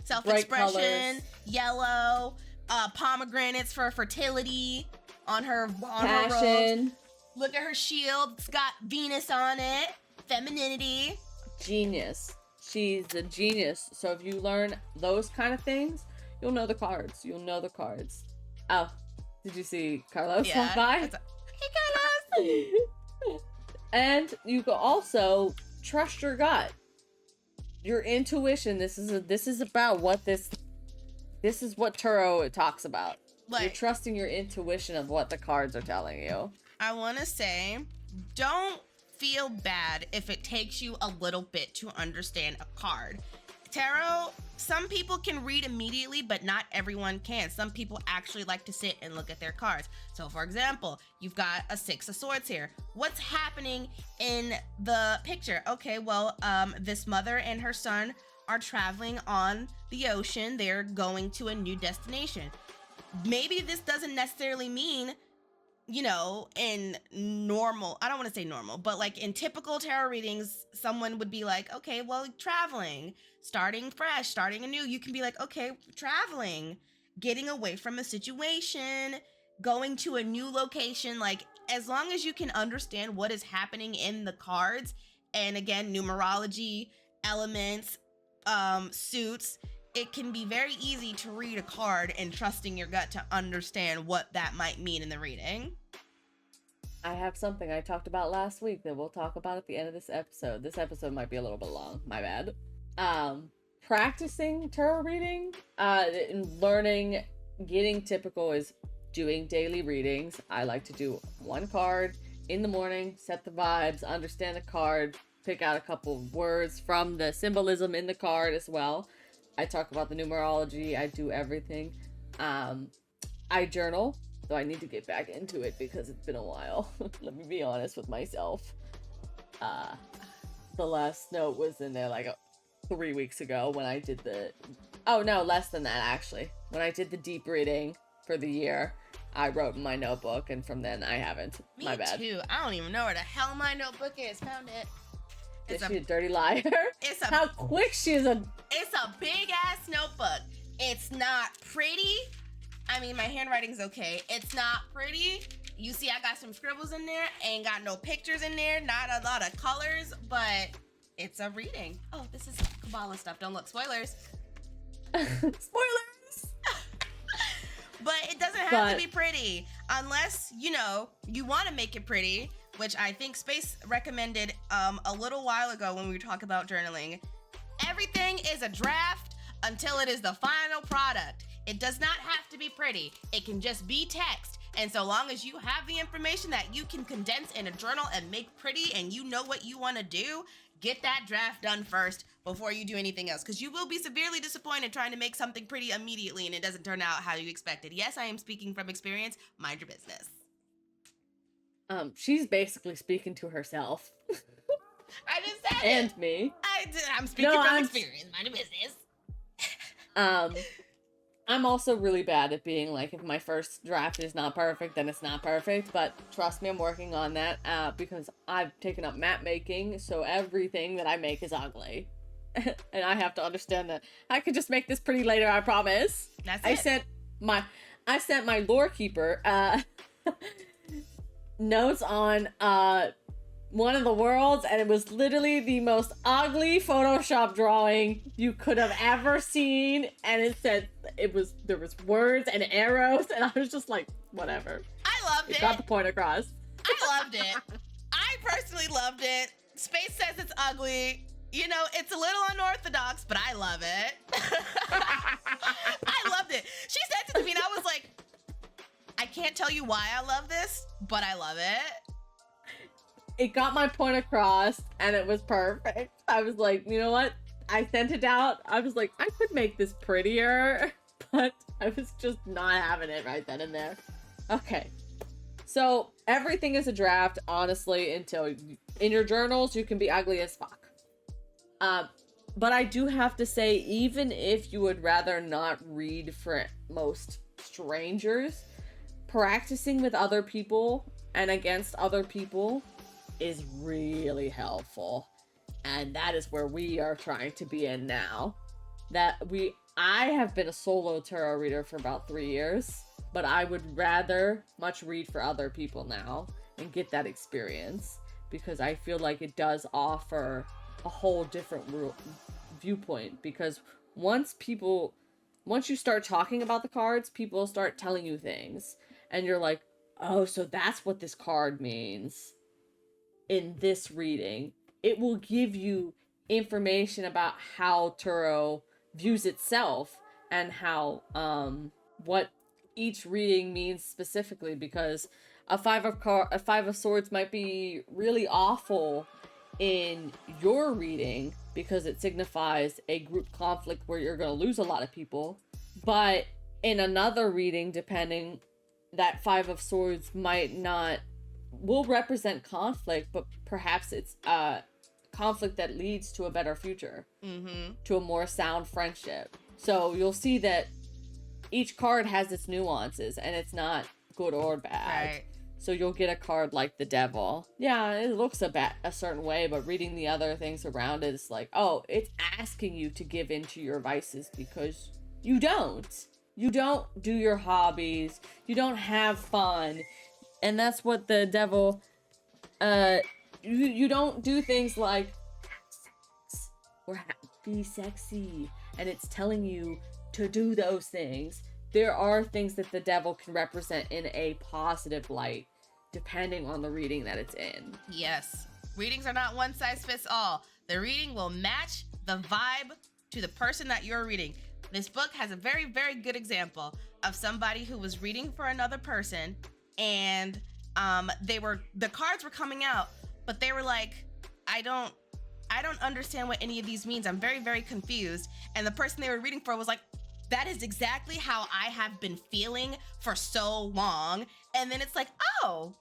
S2: self-expression, yellow, pomegranates for fertility on her robes.
S1: Passion.
S2: Look at her shield. It's got Venus on it. Femininity.
S1: Genius. She's a genius. So if you learn those kind of things, you'll know the cards. Oh, did you see Carlos walk by?
S2: Hey, Carlos!
S1: And you can also trust your gut. Your intuition. This is about what this is what tarot talks about. Like, you're trusting your intuition of what the cards are telling you.
S2: I want to say, don't feel bad if it takes you a little bit to understand a card. Tarot, some people can read immediately, but not everyone can. Some people actually like to sit and look at their cards. So for example, you've got a 6 of Swords here. What's happening in the picture? Okay, well, this mother and her son are traveling on the ocean. They're going to a new destination. Maybe this doesn't necessarily mean, you know, in normal, I don't want to say normal, but like in typical tarot readings, someone would be like, okay, well, traveling, starting fresh, starting anew. You can be like, okay, traveling, getting away from a situation, going to a new location. Like, as long as you can understand what is happening in the cards, and again, numerology, elements, suits, it can be very easy to read a card and trusting your gut to understand what that might mean in the reading.
S1: I have something I talked about last week that we'll talk about at the end of this episode. This episode might be a little bit long, my bad. Practicing tarot reading, and learning, getting typical is doing daily readings. I like to do one card in the morning, set the vibes, understand the card, pick out a couple of words from the symbolism in the card as well. I talk about the numerology. I do everything. I journal, though I need to get back into it because it's been a while. Let me be honest with myself. The last note was in there like 3 weeks ago when I did less than that actually. When I did the deep reading for the year, I wrote in my notebook, and from then I haven't. My bad.
S2: Me too. I don't even know where the hell my notebook is. Found it.
S1: Is she a dirty liar? How quick she is
S2: It's a big ass notebook. It's not pretty. I mean, my handwriting's okay. It's not pretty. You see, I got some scribbles in there. Ain't got no pictures in there. Not a lot of colors, but it's a reading. Oh, this is Kabbalah stuff. Don't look. Spoilers.
S1: Spoilers!
S2: But it doesn't have to be pretty. Unless, you know, you want to make it pretty, which I think Space recommended a little while ago when we were talking about journaling. Everything is a draft until it is the final product. It does not have to be pretty. It can just be text. And so long as you have the information that you can condense in a journal and make pretty, and you know what you want to do, get that draft done first before you do anything else. Because you will be severely disappointed trying to make something pretty immediately and it doesn't turn out how you expected. Yes, I am speaking from experience. Mind your business.
S1: She's basically speaking to herself.
S2: I just said
S1: and
S2: it.
S1: Me.
S2: I'm speaking from experience. Mind your business.
S1: I'm also really bad at being like, if my first draft is not perfect, then it's not perfect. But trust me, I'm working on that because I've taken up map making, so everything that I make is ugly. And I have to understand that I could just make this pretty later, I promise.
S2: That's
S1: I sent my lore keeper notes on one of the worlds, and it was literally the most ugly Photoshop drawing you could have ever seen. And it said there was words and arrows, and I was just like, whatever.
S2: I loved it.
S1: Got the point across.
S2: I loved it. I personally loved it. Space says it's ugly. You know, it's a little unorthodox, but I love it. I loved it. She sent it to me, and I was like, I can't tell you why I love this, but I love it.
S1: It got my point across, and it was perfect. I was like, you know what? I sent it out. I was like, I could make this prettier, but I was just not having it right then and there. Okay. So everything is a draft, honestly, until in your journals, you can be ugly as fuck. But I do have to say, even if you would rather not read for most strangers, practicing with other people and against other people is really helpful. And that is where we are trying to be in now. That we I have been a solo tarot reader for about 3 years, but I would rather much read for other people now and get that experience, because I feel like it does offer a whole different viewpoint. Because once you start talking about the cards, people start telling you things, and you're like, oh, so that's what this card means in this reading. It will give you information about how tarot views itself and how what each reading means specifically, because a five of swords might be really awful in your reading because it signifies a group conflict where you're going to lose a lot of people, but in another reading, depending, that five of swords will represent conflict, but perhaps it's conflict that leads to a better future, to a more sound friendship. So you'll see that each card has its nuances, and it's not good or bad.
S2: Right.
S1: So you'll get a card like the devil. Yeah, it looks a certain way, but reading the other things around it, it's like, oh, it's asking you to give into your vices because you don't. You don't do your hobbies. You don't have fun. And that's what the devil, you don't do things like have sex or be sexy. And it's telling you to do those things. There are things that the devil can represent in a positive light, depending on the reading that it's in.
S2: Yes. Readings are not one size fits all. The reading will match the vibe to the person that you're reading. This book has a very, very good example of somebody who was reading for another person, and the cards were coming out, but they were like, I don't understand what any of these means. I'm very, very confused. And the person they were reading for was like, that is exactly how I have been feeling for so long. And then it's like, oh,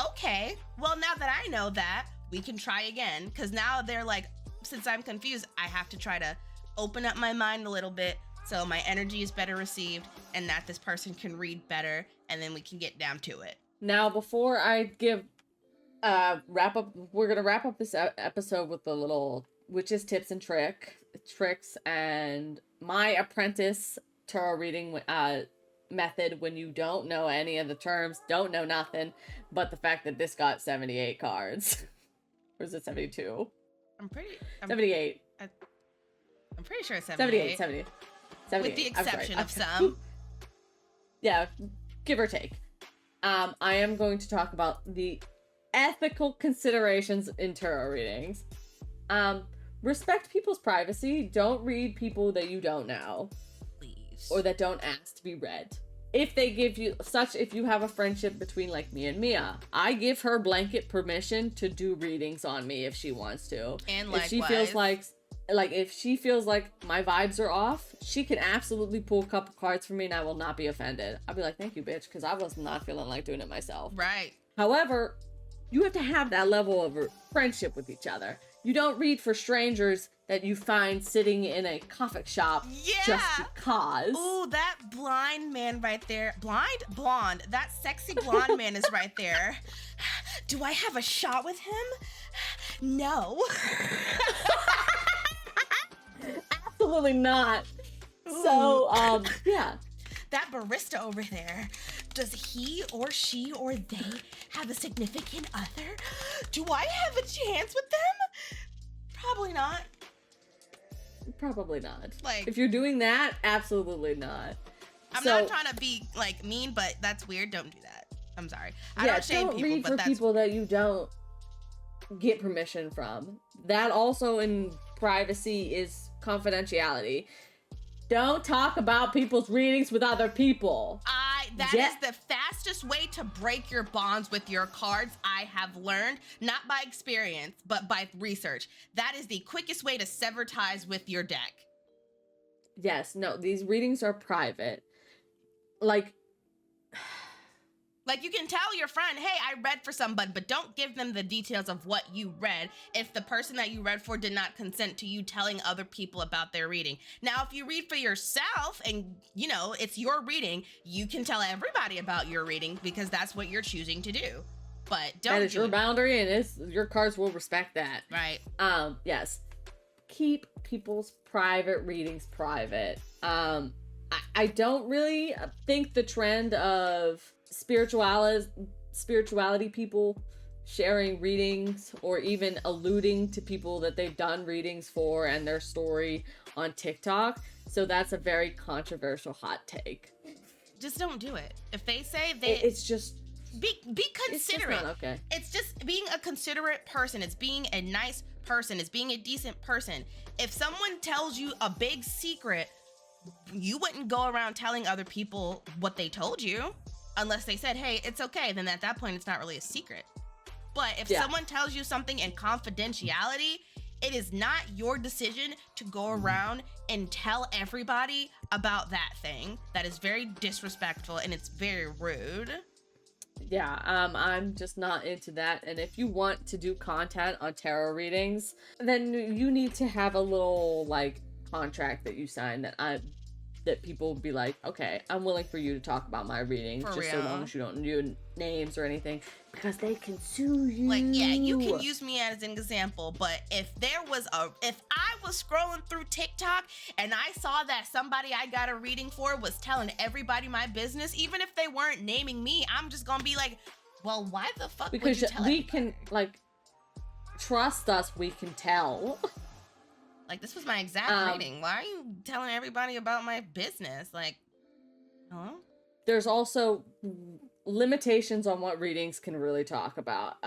S2: okay. Well, now that I know that, we can try again. Because now they're like, since I'm confused, I have to try to open up my mind a little bit so my energy is better received and that this person can read better, and then we can get down to it.
S1: Now, before I give we're gonna wrap up this episode with the little witches tips and tricks and my apprentice tarot reading method when you don't know any of the terms, don't know nothing, but the fact that this got 78 cards. Or is it 72? 78.
S2: I'm pretty sure it's 78.
S1: 78.
S2: With the exception of some.
S1: Yeah, give or take. I am going to talk about the ethical considerations in tarot readings. Respect people's privacy. Don't read people that you don't know.
S2: Please.
S1: Or that don't ask to be read. If they give you if you have a friendship between like me and Mia, I give her blanket permission to do readings on me if she wants to.
S2: And
S1: likewise. If she feels if she feels like my vibes are off, she can absolutely pull a couple cards for me and I will not be offended. I'll be like, thank you, bitch, because I was not feeling like doing it myself.
S2: Right.
S1: However, you have to have that level of friendship with each other. You don't read for strangers that you find sitting in a coffee shop just because.
S2: Ooh, that blind man right there. Blonde. That sexy blonde man is right there. Do I have a shot with him? No.
S1: Absolutely not. Ooh. So, yeah.
S2: That barista over there, does he or she or they have a significant other? Do I have a chance with them? Probably not.
S1: Probably not.
S2: Like,
S1: if you're doing that, absolutely not.
S2: I'm not trying to be like mean, but that's weird. Don't do that. I'm sorry. I don't shame people,
S1: read for people that you don't get permission from. That also in privacy is confidentiality. Don't talk about people's readings with other people.
S2: That is the fastest way to break your bonds with your cards, I have learned, not by experience, but by research. That is the quickest way to sever ties with your deck.
S1: Yes, no, these readings are private.
S2: Like, you can tell your friend, hey, I read for somebody, but don't give them the details of what you read if the person that you read for did not consent to you telling other people about their reading. Now, if you read for yourself and, it's your reading, you can tell everybody about your reading because that's what you're choosing to do. But don't
S1: That is your boundary, and your cards will respect that.
S2: Right.
S1: Yes. keep people's private readings private. I don't really think the trend of spirituality people sharing readings or even alluding to people that they've done readings for and their story on TikTok. So that's a very controversial hot take.
S2: Just don't do it. If they say
S1: it's just
S2: be considerate.
S1: It's just not okay.
S2: It's just being a considerate person. It's being a nice person. It's being a decent person. If someone tells you a big secret, you wouldn't go around telling other people what they told you unless they said, hey, it's okay. Then at that point, it's not really a secret. But if someone tells you something in confidentiality, it is not your decision to go around and tell everybody about that thing. That is very disrespectful and it's very rude.
S1: Yeah, I'm just not into that. And if you want to do content on tarot readings, then you need to have a little like contract that you sign that people will be like, okay, I'm willing for you to talk about my readings, just so long as you don't do names or anything, because they can sue you.
S2: Like, yeah, you can use me as an example, but if I was scrolling through TikTok and I saw that somebody I got a reading for was telling everybody my business, even if they weren't naming me, I'm just gonna be like, well, why the fuck would you tell
S1: we
S2: everybody?
S1: Can, like, trust us, we can tell.
S2: Like, this was my exact reading. Why are you telling everybody about my business? Like, hello?
S1: There's also limitations on what readings can really talk about.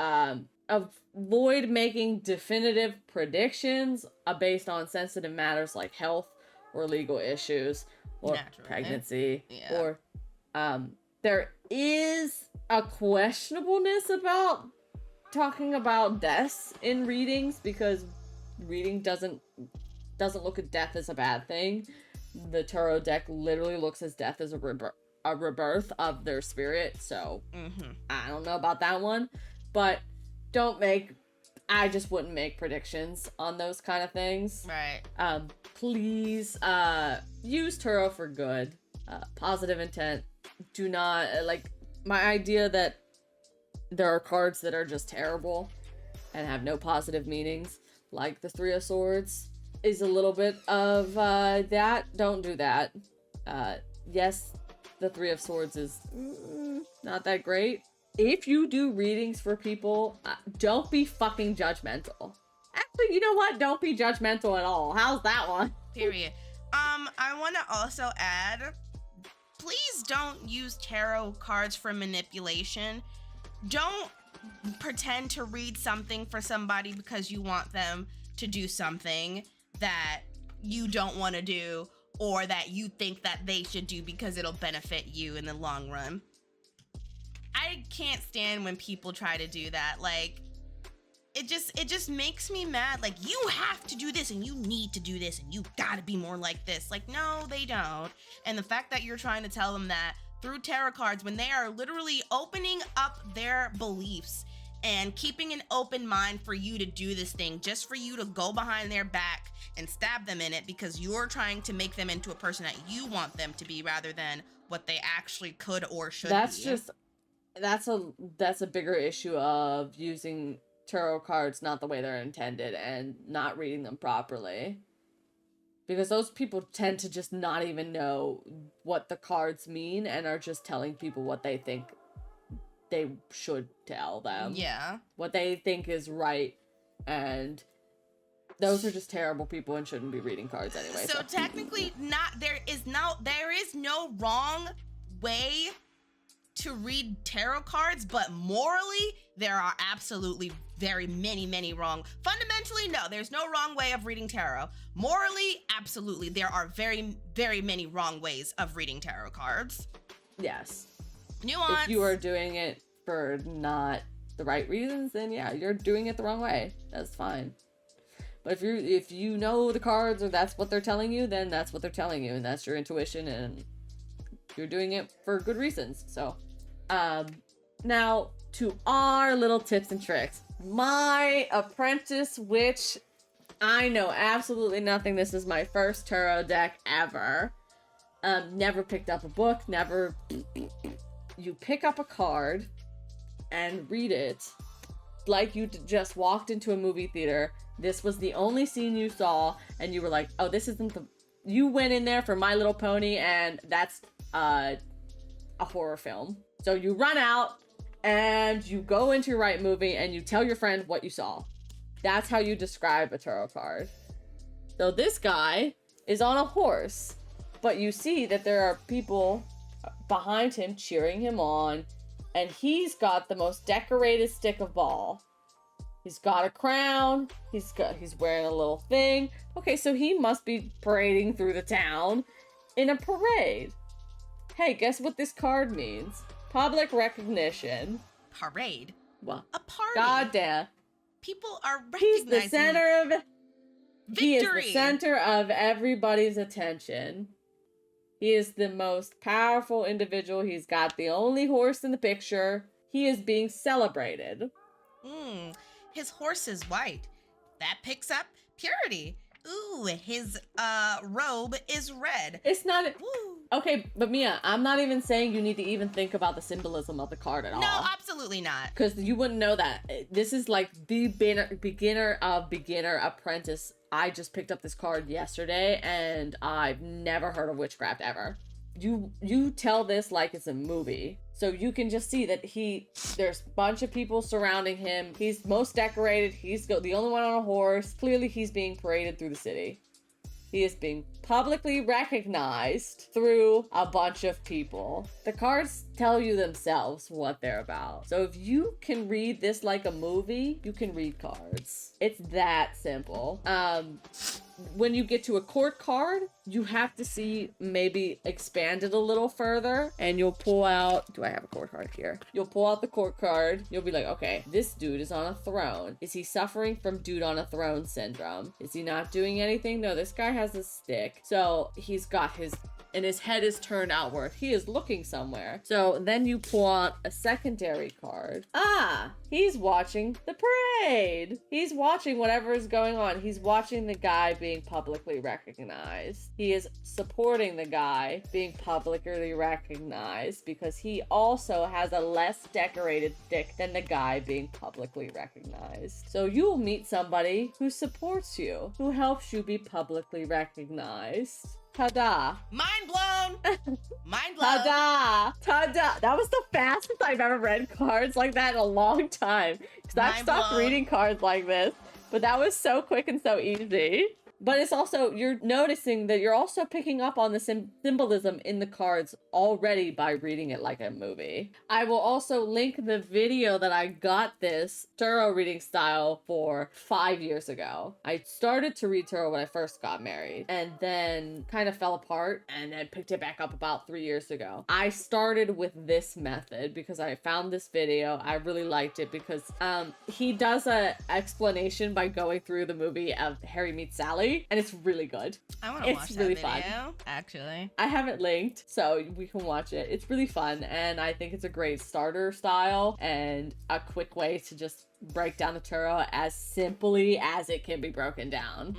S1: Avoid making definitive predictions based on sensitive matters like health or legal issues or pregnancy. Yeah. Or there is a questionableness about talking about deaths in readings, because reading doesn't look at death as a bad thing. The tarot deck literally looks at death as a rebirth of their spirit. So I don't know about that one, but I just wouldn't make predictions on those kind of things.
S2: Right.
S1: Please use tarot for good, positive intent. Do not my idea that there are cards that are just terrible and have no positive meanings, like the Three of Swords, is a little bit of that. Don't do that. Yes, the Three of Swords is not that great. If you do readings for people, don't be fucking judgmental. Actually, you know what? Don't be judgmental at all. How's that one?
S2: Period. I want to also add, please don't use tarot cards for manipulation. Don't pretend to read something for somebody because you want them to do something that you don't want to do, or that you think that they should do because it'll benefit you in the long run. I can't stand when people try to do that. Like, it just makes me mad. Like, you have to do this and you need to do this and you gotta be more like this. Like, no, they don't. And the fact that you're trying to tell them that through tarot cards when they are literally opening up their beliefs and keeping an open mind for you to do this thing, just for you to go behind their back and stab them in it because you're trying to make them into a person that you want them to be rather than what they actually could or should be.
S1: That's a bigger issue of using tarot cards not the way they're intended and not reading them properly. Because those people tend to just not even know what the cards mean and are just telling people what they think they should tell them.
S2: Yeah.
S1: What they think is right. And those are just terrible people and shouldn't be reading cards anyway.
S2: So technically there is no wrong way to read tarot cards, but morally there are absolutely very many wrong. Fundamentally, no, there's no wrong way of reading tarot. Morally, absolutely, there are very many wrong ways of reading tarot cards.
S1: Yes.
S2: Nuance.
S1: If you are doing it for not the right reasons, then yeah, you're doing it the wrong way. That's fine. But if you know the cards or that's what they're telling you, then that's what they're telling you, and that's your intuition, and you're doing it for good reasons. So, now to our little tips and tricks. My apprentice witch, I know absolutely nothing. This is my first tarot deck ever. Never picked up a book, never. You pick up a card and read it like you just walked into a movie theater. This was the only scene you saw, and you were like, oh, this isn't the... You went in there for My Little Pony, and that's a horror film. So you run out, and you go into your right movie, and you tell your friend what you saw. That's how you describe a tarot card. So this guy is on a horse, but you see that there are people behind him cheering him on, and he's got the most decorated stick of ball. He's got a crown. He's wearing a little thing. Okay, so he must be parading through the town in a parade. Hey, guess what this card means? Public recognition.
S2: Parade?
S1: Well,
S2: a party.
S1: Goddamn.
S2: People are recognizing...
S1: He's the center of...
S2: Victory!
S1: He is the center of everybody's attention. He is the most powerful individual. He's got the only horse in the picture. He is being celebrated.
S2: His horse is white. That picks up purity. Ooh, his robe is red.
S1: It's not...
S2: Woo.
S1: Okay, but Mia, I'm not even saying you need to even think about the symbolism of the card at all.
S2: No, absolutely not.
S1: Because you wouldn't know that. This is like the beginner of beginner apprentice. I just picked up this card yesterday, and I've never heard of witchcraft ever. You tell this like it's a movie. So you can just see that there's a bunch of people surrounding him. He's most decorated. He's the only one on a horse. Clearly he's being paraded through the city. He is being publicly recognized through a bunch of people. The cards tell you themselves what they're about. So if you can read this like a movie, you can read cards. It's that simple. When you get to a court card, you have to see maybe expand it a little further, and you'll pull out... Do I have a court card here? You'll pull out the court card. You'll be like, okay, this dude is on a throne. Is he suffering from dude on a throne syndrome? Is he not doing anything? No, this guy has a stick. So he's got and his head is turned outward. He is looking somewhere. So then you pull out a secondary card. He's watching the parade. He's watching whatever is going on. He's watching the guy being publicly recognized. He is supporting the guy being publicly recognized because he also has a less decorated stick than the guy being publicly recognized. So you will meet somebody who supports you, who helps you be publicly recognized. Ta-da.
S2: Mind blown. Mind blown.
S1: Ta-da. Ta-da. That was the fastest I've ever read cards like that in a long time. Because I've stopped reading cards like this. But that was so quick and so easy. But it's also, you're noticing that you're also picking up on the symbolism in the cards already by reading it like a movie. I will also link the video that I got this tarot reading style for 5 years ago. I started to read tarot when I first got married and then kind of fell apart and then picked it back up about 3 years ago. I started with this method because I found this video. I really liked it because he does a explanation by going through the movie of Harry Meets Sally. And it's really good.
S2: I want to watch that video, fun. Actually.
S1: I have it linked, so we can watch it. It's really fun, and I think it's a great starter style and a quick way to just break down the tarot as simply as it can be broken down.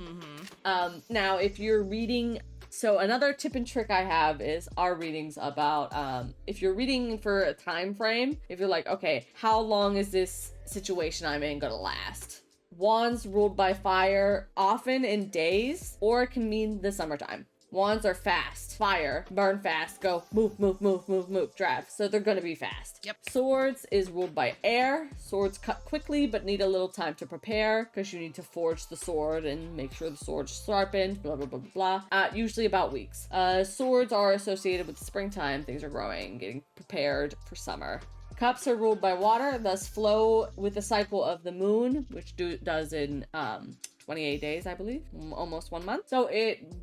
S1: Now, if you're reading... So another tip and trick I have is our readings about, if you're reading for a time frame, if you're like, okay, how long is this situation I'm in gonna last? Wands ruled by fire, often in days, or it can mean the summertime. Wands are fast, fire, burn fast, go, move, move, move, move, move, drive. So they're gonna be fast.
S2: Yep.
S1: Swords is ruled by air. Swords cut quickly, but need a little time to prepare because you need to forge the sword and make sure the sword's sharpened, blah, blah, blah, blah, blah. Usually about weeks. Swords are associated with springtime. Things are growing, getting prepared for summer. Cups are ruled by water, thus flow with the cycle of the moon, which does in 28 days, I believe, almost 1 month. So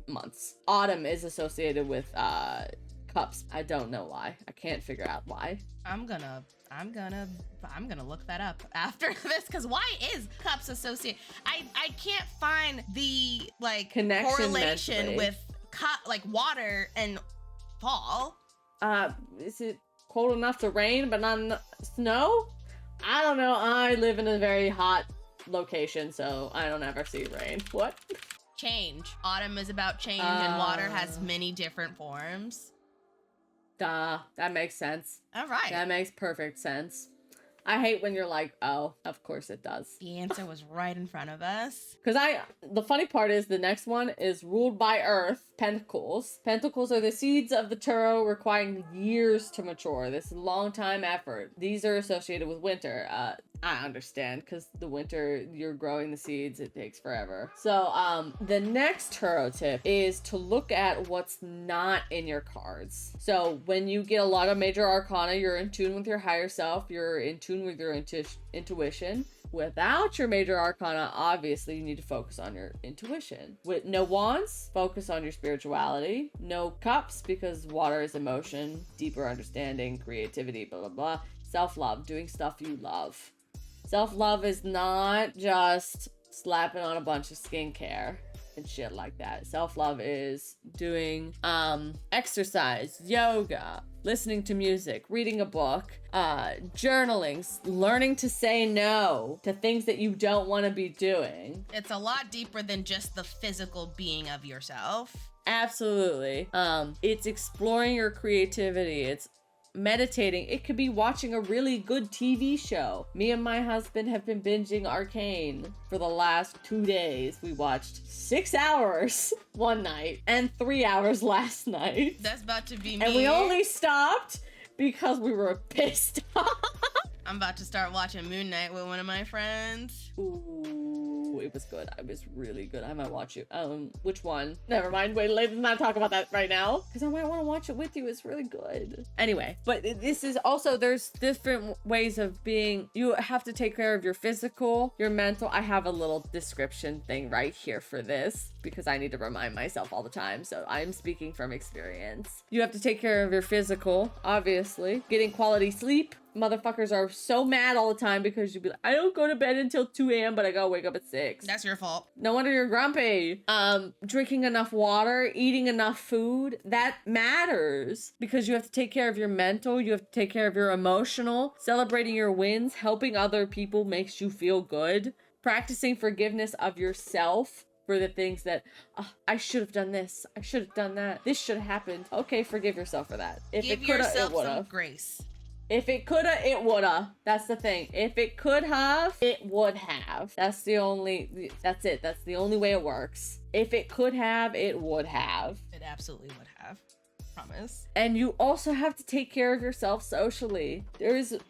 S1: months. Autumn is associated with cups. I don't know why. I can't figure out why.
S2: I'm gonna look that up after this because why is cups associated? I can't find the
S1: connection
S2: correlation mentally with water and fall.
S1: Is it cold enough to rain but not snow? I don't know. I live in a very hot location, so I don't ever see rain. What?
S2: Change. Autumn is about change and water has many different forms.
S1: Duh. That makes sense.
S2: All right.
S1: That makes perfect sense. I hate when you're like, oh, of course it does.
S2: The answer was right in front of us.
S1: Because the funny part is the next one is ruled by Earth, Pentacles. Pentacles are the seeds of the tarot requiring years to mature. This is a long time effort. These are associated with winter. I understand, because the winter, you're growing the seeds, it takes forever. So, the next tarot tip is to look at what's not in your cards. So, when you get a lot of major arcana, you're in tune with your higher self, you're in tune with your intuition. Without your major arcana, obviously, you need to focus on your intuition. With no wands, focus on your spirituality. No cups, because water is emotion, deeper understanding, creativity, blah, blah, blah. Self-love, doing stuff you love. Self-love is not just slapping on a bunch of skincare and shit like that. Self-love is doing exercise, yoga, listening to music, reading a book, journaling, learning to say no to things that you don't want to be doing.
S2: It's a lot deeper than just the physical being of yourself.
S1: Absolutely. It's exploring your creativity. It's meditating. It could be watching a really good TV show. Me and my husband have been binging Arcane for the last 2 days. We watched 6 hours one night and 3 hours last night.
S2: That's about to be me.
S1: And we only stopped because we were pissed off.
S2: I'm about to start watching Moon Knight with one of my friends.
S1: Ooh, it was good. It was really good. I might watch it. Which one? Never mind. Wait, let's not talk about that right now, because I might want to watch it with you. It's really good. Anyway, but this is also, there's different ways of being. You have to take care of your physical, your mental. I have a little description thing right here for this, because I need to remind myself all the time. So I'm speaking from experience. You have to take care of your physical, obviously. Getting quality sleep. Motherfuckers are so mad all the time because you'd be like, I don't go to bed until 2 a.m., but I gotta wake up at 6.
S2: That's your fault.
S1: No wonder you're grumpy. Drinking enough water, eating enough food, that matters, because you have to take care of your mental, you have to take care of your emotional. Celebrating your wins, helping other people makes you feel good. Practicing forgiveness of yourself for the things that, I should have done this, I should have done that, this should have happened. Okay, forgive yourself for that. If
S2: Give
S1: it coulda,
S2: yourself
S1: it woulda.
S2: some grace.
S1: If it coulda, it woulda. That's the thing. If it could have, it would have. That's it. That's the only way it works. If it could have, it would have.
S2: It absolutely would have. Promise.
S1: And you also have to take care of yourself socially.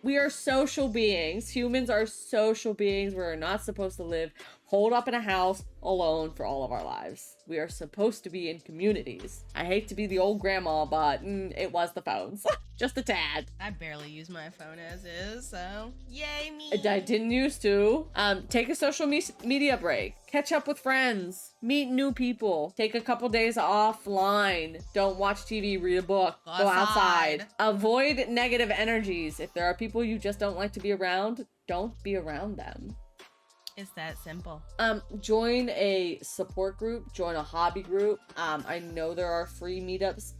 S1: We are social beings. Humans are social beings. We're not supposed to live holed up in a house alone for all of our lives. We are supposed to be in communities. I hate to be the old grandma, but it was the phones. Just a tad.
S2: I barely use my phone as is, so yay me.
S1: I didn't used to. Take a social media break. Catch up with friends. Meet new people. Take a couple days offline. Don't watch TV, read a book. Go outside. Avoid negative energies. If there are people you just don't like to be around, don't be around them.
S2: It's that simple.
S1: Join a support group, join a hobby group. I know there are free meetups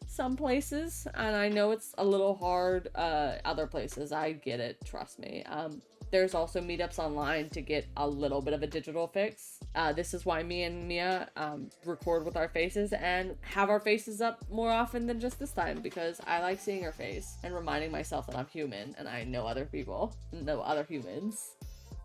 S1: some places, and I know it's a little hard, other places. I get it, trust me. There's also meetups online to get a little bit of a digital fix. This is why me and Mia record with our faces and have our faces up more often than just this time, because I like seeing her face and reminding myself that I'm human and I know other people, know other humans.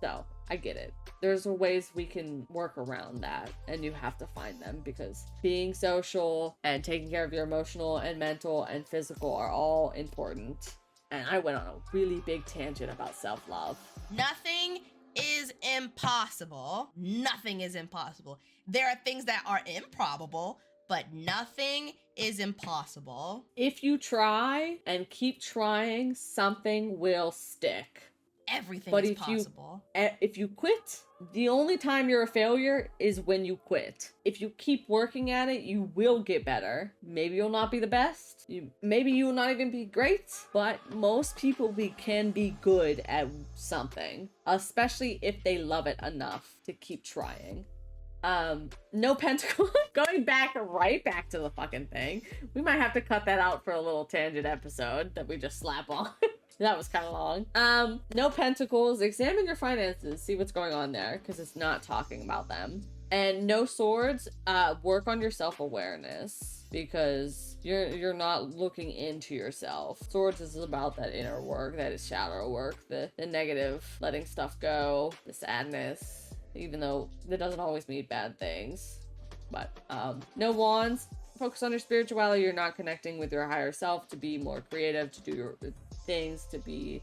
S1: So I get it. There's ways we can work around that, and you have to find them, because being social and taking care of your emotional and mental and physical are all important. And I went on a really big tangent about self-love.
S2: Nothing is impossible. Nothing is impossible. There are things that are improbable, but nothing is impossible.
S1: If you try and keep trying, something will stick.
S2: Everything is possible.
S1: If you quit, the only time you're a failure is when you quit. If you keep working at it, you will get better. Maybe you'll not be the best. Maybe you will not even be great, but most people can be good at something, especially if they love it enough to keep trying. No pentacle. Going right back to the fucking thing. We might have to cut that out for a little tangent episode that we just slap on. That was kind of long. No pentacles. Examine your finances. See what's going on there, because it's not talking about them. And no swords. Work on your self-awareness. because you're not looking into yourself. Swords is about that inner work, that is shadow work, the negative, letting stuff go, the sadness, even though that doesn't always mean bad things. But no wands. Focus on your spirituality. You're not connecting with your higher self to be more creative, to do your things, to be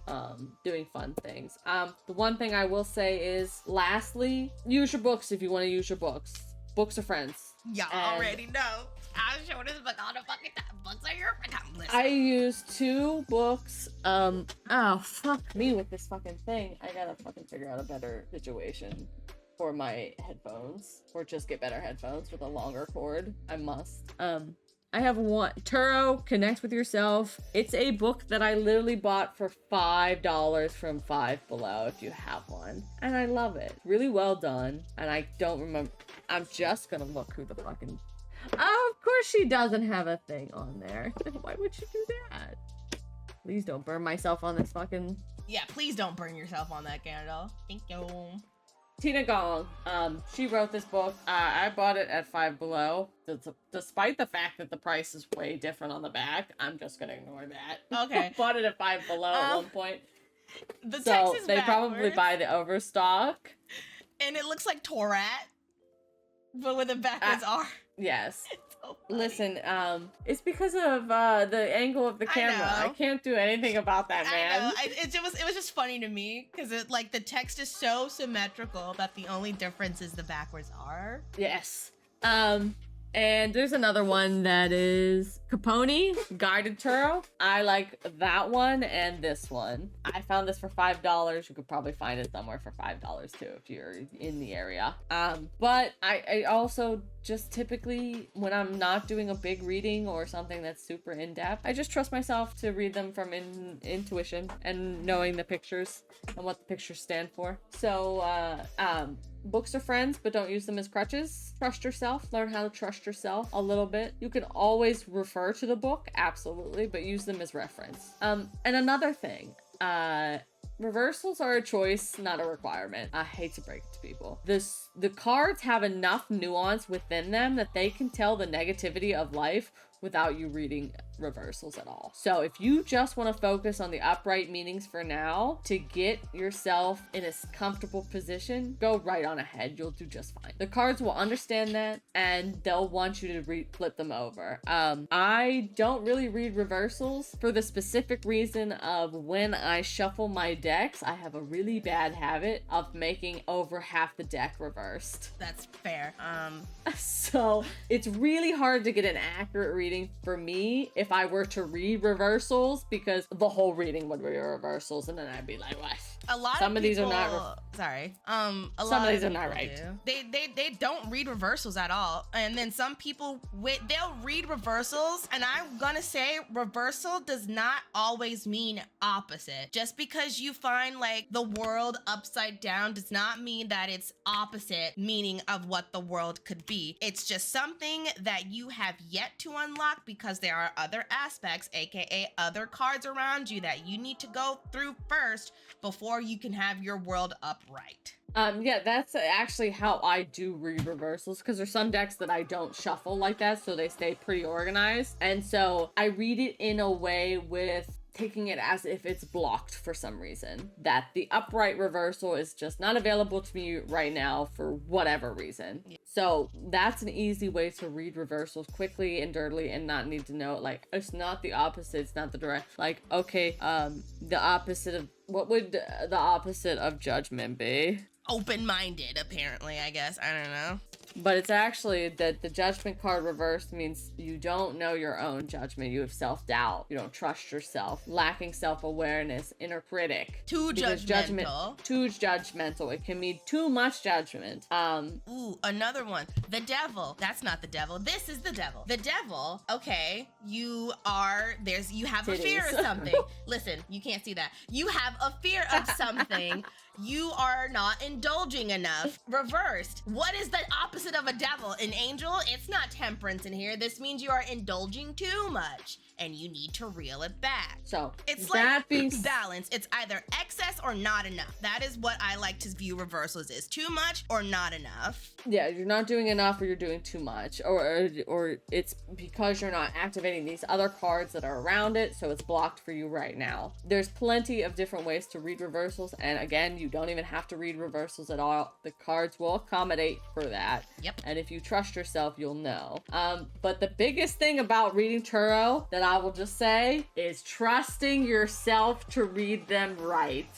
S1: doing fun things. The one thing I will say is, lastly, use your books if you want to use your books. Books are friends.
S2: Y'all already know. I was showing this book all the fucking time. Books are your friends.
S1: I used 2 books. Oh, fuck me with this fucking thing. I gotta fucking figure out a better situation for my headphones, or just get better headphones with a longer cord. I must. I have one, Turo, Connect with Yourself. It's a book that I literally bought for $5 from Five Below, if you have one. And I love it. Really well done. And I don't remember. I'm just gonna look who the fucking... Oh, of course she doesn't have a thing on there. Why would she do that? Please don't burn myself on this fucking...
S2: Yeah, please don't burn yourself on that candle. Thank you.
S1: Tina Gong, she wrote this book. I bought it at Five Below. Despite the fact that the price is way different on the back, I'm just gonna ignore that.
S2: Okay.
S1: Bought it at Five Below at one point.
S2: The
S1: so
S2: text is
S1: they
S2: backwards,
S1: probably buy the overstock.
S2: and it looks like Torat, but with a backwards R.
S1: Yes.
S2: So funny.
S1: Listen, it's because of the angle of the camera. I can't do anything about that, man.
S2: I know. It was just funny to me because it, like, the text is so symmetrical that the only difference is the backwards R.
S1: Yes. And there's another one that is Capone Guided Tarot. I like that one and this one. I found this for $5. You could probably find it somewhere for $5 too if you're in the area. But I also just typically, when I'm not doing a big reading or something that's super in-depth, I just trust myself to read them from intuition and knowing the pictures and what the pictures stand for. So, books are friends, but don't use them as crutches. Trust yourself. Learn how to trust yourself a little bit. You can always refer to the book, absolutely, but use them as reference. And another thing, reversals are a choice, not a requirement. I hate to break it to people. The cards have enough nuance within them that they can tell the negativity of life without you reading reversals at all. So if you just want to focus on the upright meanings for now to get yourself in a comfortable position, go right on ahead. You'll do just fine. The cards will understand that and they'll want you to flip them over. I don't really read reversals for the specific reason of when I shuffle my decks, I have a really bad habit of making over half the deck reversed.
S2: That's fair.
S1: So it's really hard to get an accurate reading for me if I were to read reversals, because the whole reading would be reversals and then I'd be like, what?
S2: A lot
S1: some
S2: of
S1: these
S2: people,
S1: are not
S2: sorry.
S1: Some of these are not right.
S2: They don't read reversals at all. And then some people they'll read reversals, and I'm gonna say reversal does not always mean opposite. Just because you find like the world upside down does not mean that it's opposite meaning of what the world could be. It's just something that you have yet to unlock because there are other aspects, aka other cards around you that you need to go through first before you can have your world upright.
S1: Yeah, that's actually how I do read reversals, because there's some decks that I don't shuffle like that, so they stay pretty organized. And so I read it in a way with taking it as if it's blocked for some reason, that the upright reversal is just not available to me right now for whatever reason. So that's an easy way to read reversals quickly and dirtily and not need to know, like, it's not the opposite, it's not the direct, like, okay, the opposite of, what would the opposite of judgment be?
S2: Open-minded, apparently, I guess. I don't know.
S1: But it's actually that the judgment card reversed means you don't know your own judgment. You have self-doubt. You don't trust yourself. Lacking self-awareness. Inner critic.
S2: Too judgmental.
S1: Too judgmental. It can mean too much judgment.
S2: Ooh, another one. The devil. That's not the devil. This is the devil. The devil, okay, you have a fear of something. Listen, you can't see that. You have a fear of something. You are not indulging enough. Reversed. What is the opposite of a devil? An angel? It's not temperance in here. This means you are indulging too much. and you need to reel it back.
S1: So
S2: It's
S1: that
S2: like
S1: being
S2: balance. It's either excess or not enough. That is what I like to view reversals as. Too much or not enough.
S1: yeah, you're not doing enough or you're doing too much, or it's because you're not activating these other cards that are around it, so it's blocked for you right now. There's plenty of different ways to read reversals, and again, you don't even have to read reversals at all. The cards will accommodate for that.
S2: Yep.
S1: And if you trust yourself, you'll know. But the biggest thing about reading tarot that I will just say is trusting yourself to read them right.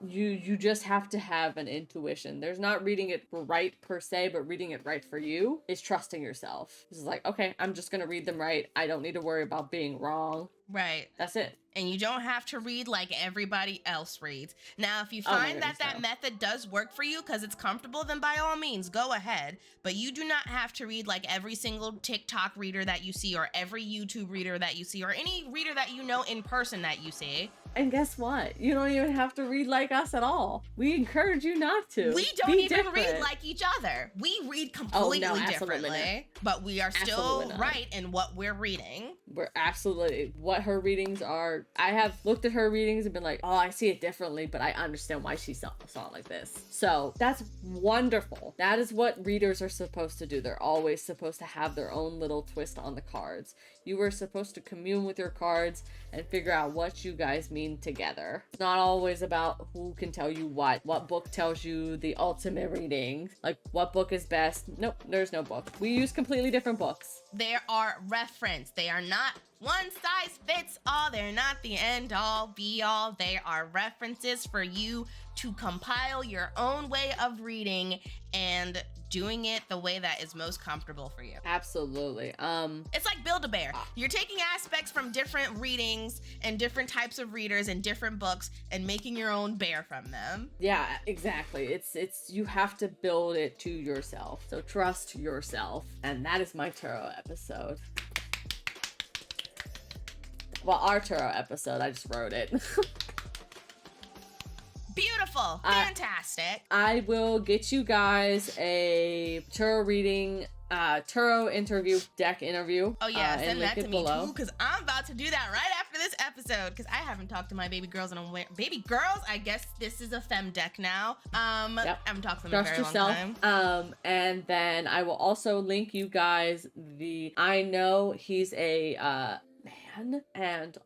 S1: You just have to have an intuition. There's not reading it right per se, but reading it right for you is trusting yourself. It's like, okay, I'm just gonna read them right. I don't need to worry about being wrong.
S2: Right.
S1: That's it.
S2: And you don't have to read like everybody else reads. Now, if you
S1: Oh my
S2: find that
S1: goodness, no.
S2: method does work for you because it's comfortable, then by all means, go ahead. But you do not have to read like every single TikTok reader that you see, or every YouTube reader that you see, or any reader that you know in person that you see.
S1: And guess what? You don't even have to read like us at all. We encourage you not to.
S2: We don't
S1: Be
S2: even
S1: different.
S2: read like each other. We read completely
S1: absolutely
S2: differently, but we are still
S1: Absolutely not.
S2: right in what we're reading.
S1: We're absolutely what her readings are. I have looked at her readings and been like, oh, I see it differently, but I understand why she saw it like this. So that's wonderful. That is what readers are supposed to do. They're always supposed to have their own little twist on the cards. You are supposed to commune with your cards and figure out what you guys mean together. It's not always about who can tell you what book tells you the ultimate reading. Like, what book is best? Nope, there's no book. We use completely different books.
S2: There are reference. They are not one size fits all. They're not the end all be all. They are references for you to compile your own way of reading and doing it the way that is most comfortable for you.
S1: Absolutely.
S2: It's like Build-A-Bear. You're taking aspects from different readings and different types of readers and different books and making your own bear from them.
S1: Yeah, exactly. It's you have to build it to yourself. So trust yourself. And that is my tarot episode. Well, our tarot episode, I just wrote it.
S2: Beautiful. Fantastic.
S1: I will get you guys a tarot reading, tarot interview, deck interview.
S2: Oh yeah,
S1: and
S2: send that
S1: link
S2: to
S1: it
S2: me
S1: below.
S2: too, because I'm about to do that right after this episode, because I haven't talked to my baby girls in a while. Baby girls, I guess this is a femme deck now.
S1: Yep.
S2: I haven't talked to them in a
S1: Trust
S2: very
S1: yourself.
S2: long time.
S1: And then I will also link you guys I know he's a man and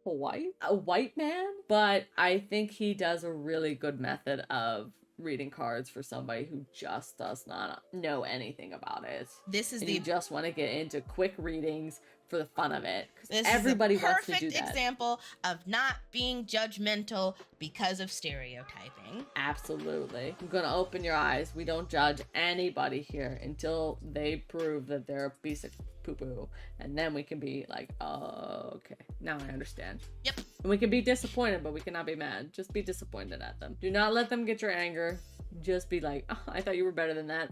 S1: a white man, but I think he does a really good method of reading cards for somebody who just does not know anything about it.
S2: This is
S1: and you just want to get into quick readings for the fun of it.
S2: This
S1: everybody
S2: is a
S1: wants to do
S2: perfect
S1: that.
S2: example of not being judgmental because of stereotyping.
S1: Absolutely. I'm gonna open your eyes. We don't judge anybody here until they prove that they're a piece of poo-poo, and then we can be like, oh, okay, now I understand.
S2: Yep.
S1: And we can be disappointed, but we cannot be mad. Just be disappointed at them. Do not let them get your anger. Just be like, oh, I thought you were better than that.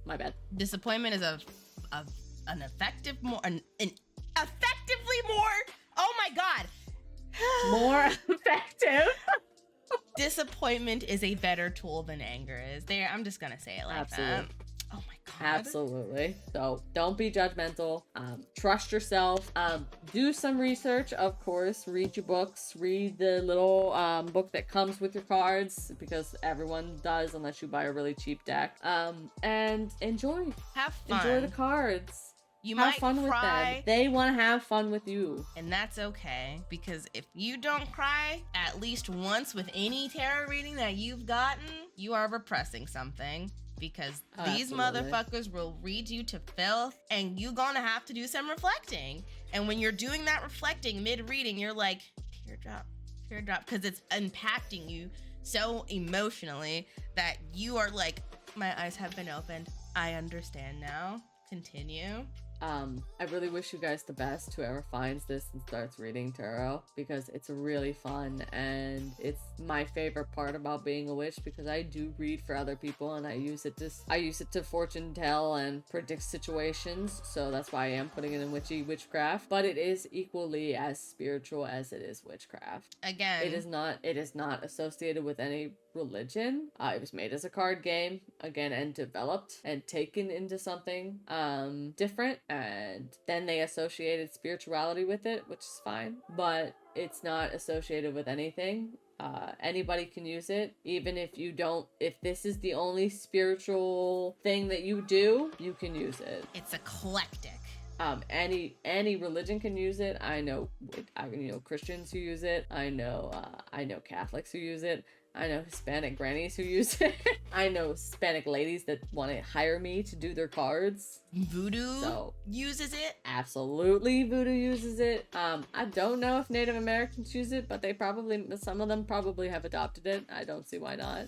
S1: My bad.
S2: Disappointment is an effective more an effectively more. Oh my god.
S1: More effective.
S2: Disappointment is a better tool than anger is. There, I'm just gonna say it like
S1: Absolutely.
S2: that. Oh my god.
S1: Absolutely. So don't be judgmental. Trust yourself. Do some research, of course. Read your books. Read the little book that comes with your cards, because everyone does unless you buy a really cheap deck. And enjoy.
S2: Have fun.
S1: Enjoy the cards.
S2: You
S1: have
S2: might
S1: fun with
S2: cry,
S1: them. They want to have fun with you.
S2: and that's okay, because if you don't cry at least once with any tarot reading that you've gotten, you are repressing something. Because these
S1: Absolutely.
S2: motherfuckers will read you to filth, and you gonna have to do some reflecting. And when you're doing that reflecting mid-reading, you're like, teardrop, because it's impacting you so emotionally that you are like, my eyes have been opened. I understand now. Continue.
S1: I really wish you guys the best, whoever finds this and starts reading tarot, because it's really fun, and it's my favorite part about being a witch, because I do read for other people, and I use it to fortune tell and predict situations. So that's why I am putting it in witchcraft, but it is equally as spiritual as it is witchcraft.
S2: Again,
S1: It is not associated with any religion. It was made as a card game, again, and developed and taken into something different, and then they associated spirituality with it, which is fine, but it's not associated with anything. Anybody can use it, even if you don't, if this is the only spiritual thing that you do, you can use it.
S2: It's eclectic.
S1: Any religion can use it. I know Christians who use it. I know Catholics who use it. I know Hispanic grannies who use it. I know Hispanic ladies that want to hire me to do their cards.
S2: Voodoo uses it.
S1: Absolutely, voodoo uses it. I don't know if Native Americans use it, but some of them probably have adopted it. I don't see why not.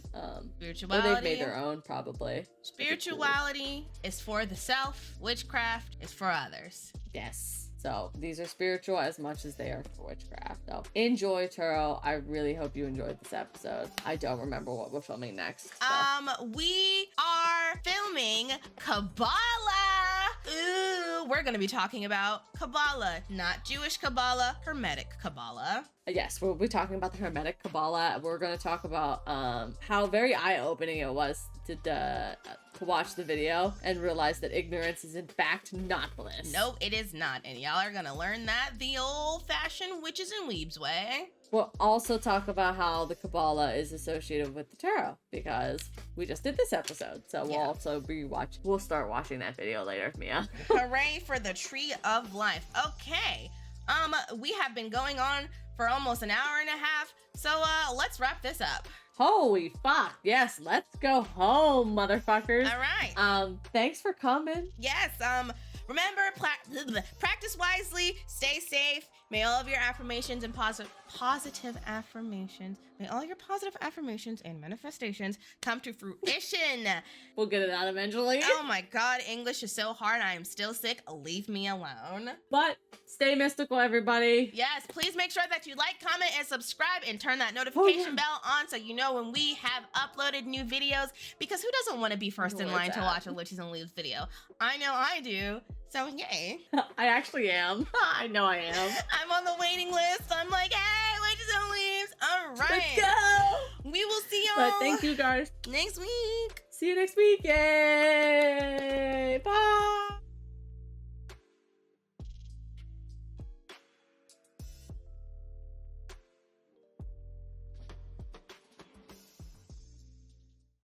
S2: Spirituality.
S1: Or they've made their own, probably.
S2: Spirituality is for the self. Witchcraft is for others.
S1: Yes. So these are spiritual as much as they are for witchcraft. So enjoy, Turo. I really hope you enjoyed this episode. I don't remember what we're filming next. So.
S2: We are filming Kabbalah. Ooh, we're gonna be talking about Kabbalah, not Jewish Kabbalah, Hermetic Kabbalah.
S1: Yes, we'll be talking about the Hermetic Kabbalah. We're going to talk about how very eye-opening it was to watch the video and realize that ignorance is in fact not bliss.
S2: No, it is not. And y'all are going to learn that the old-fashioned witches and weebs way.
S1: We'll also talk about how the Kabbalah is associated with the tarot, because we just did this episode. So we'll also we'll start watching that video later, Mia.
S2: Hooray for the Tree of Life. Okay. We have been going on for almost an hour and a half, so let's wrap this up.
S1: Holy fuck, yes, let's go home, motherfuckers.
S2: All right.
S1: Thanks for coming.
S2: Yes, remember, practice wisely, stay safe. May all of your affirmations and positive affirmations, may all your positive affirmations and manifestations come to fruition.
S1: We'll get it out eventually.
S2: Oh my God, English is so hard. I am still sick. Leave me alone.
S1: But stay mystical, everybody.
S2: Yes, please make sure that you like, comment, and subscribe, and turn that notification bell on so you know when we have uploaded new videos, because who doesn't want to be first in line to watch a Witches and Weebs video? I know I do. So yay.
S1: I actually am. I know I am.
S2: I'm on the waiting list. I'm like, hey, Witches and Weebs. All right.
S1: Let's go.
S2: We will see y'all.
S1: But thank you guys.
S2: Next week.
S1: See you next week. Yay. Bye.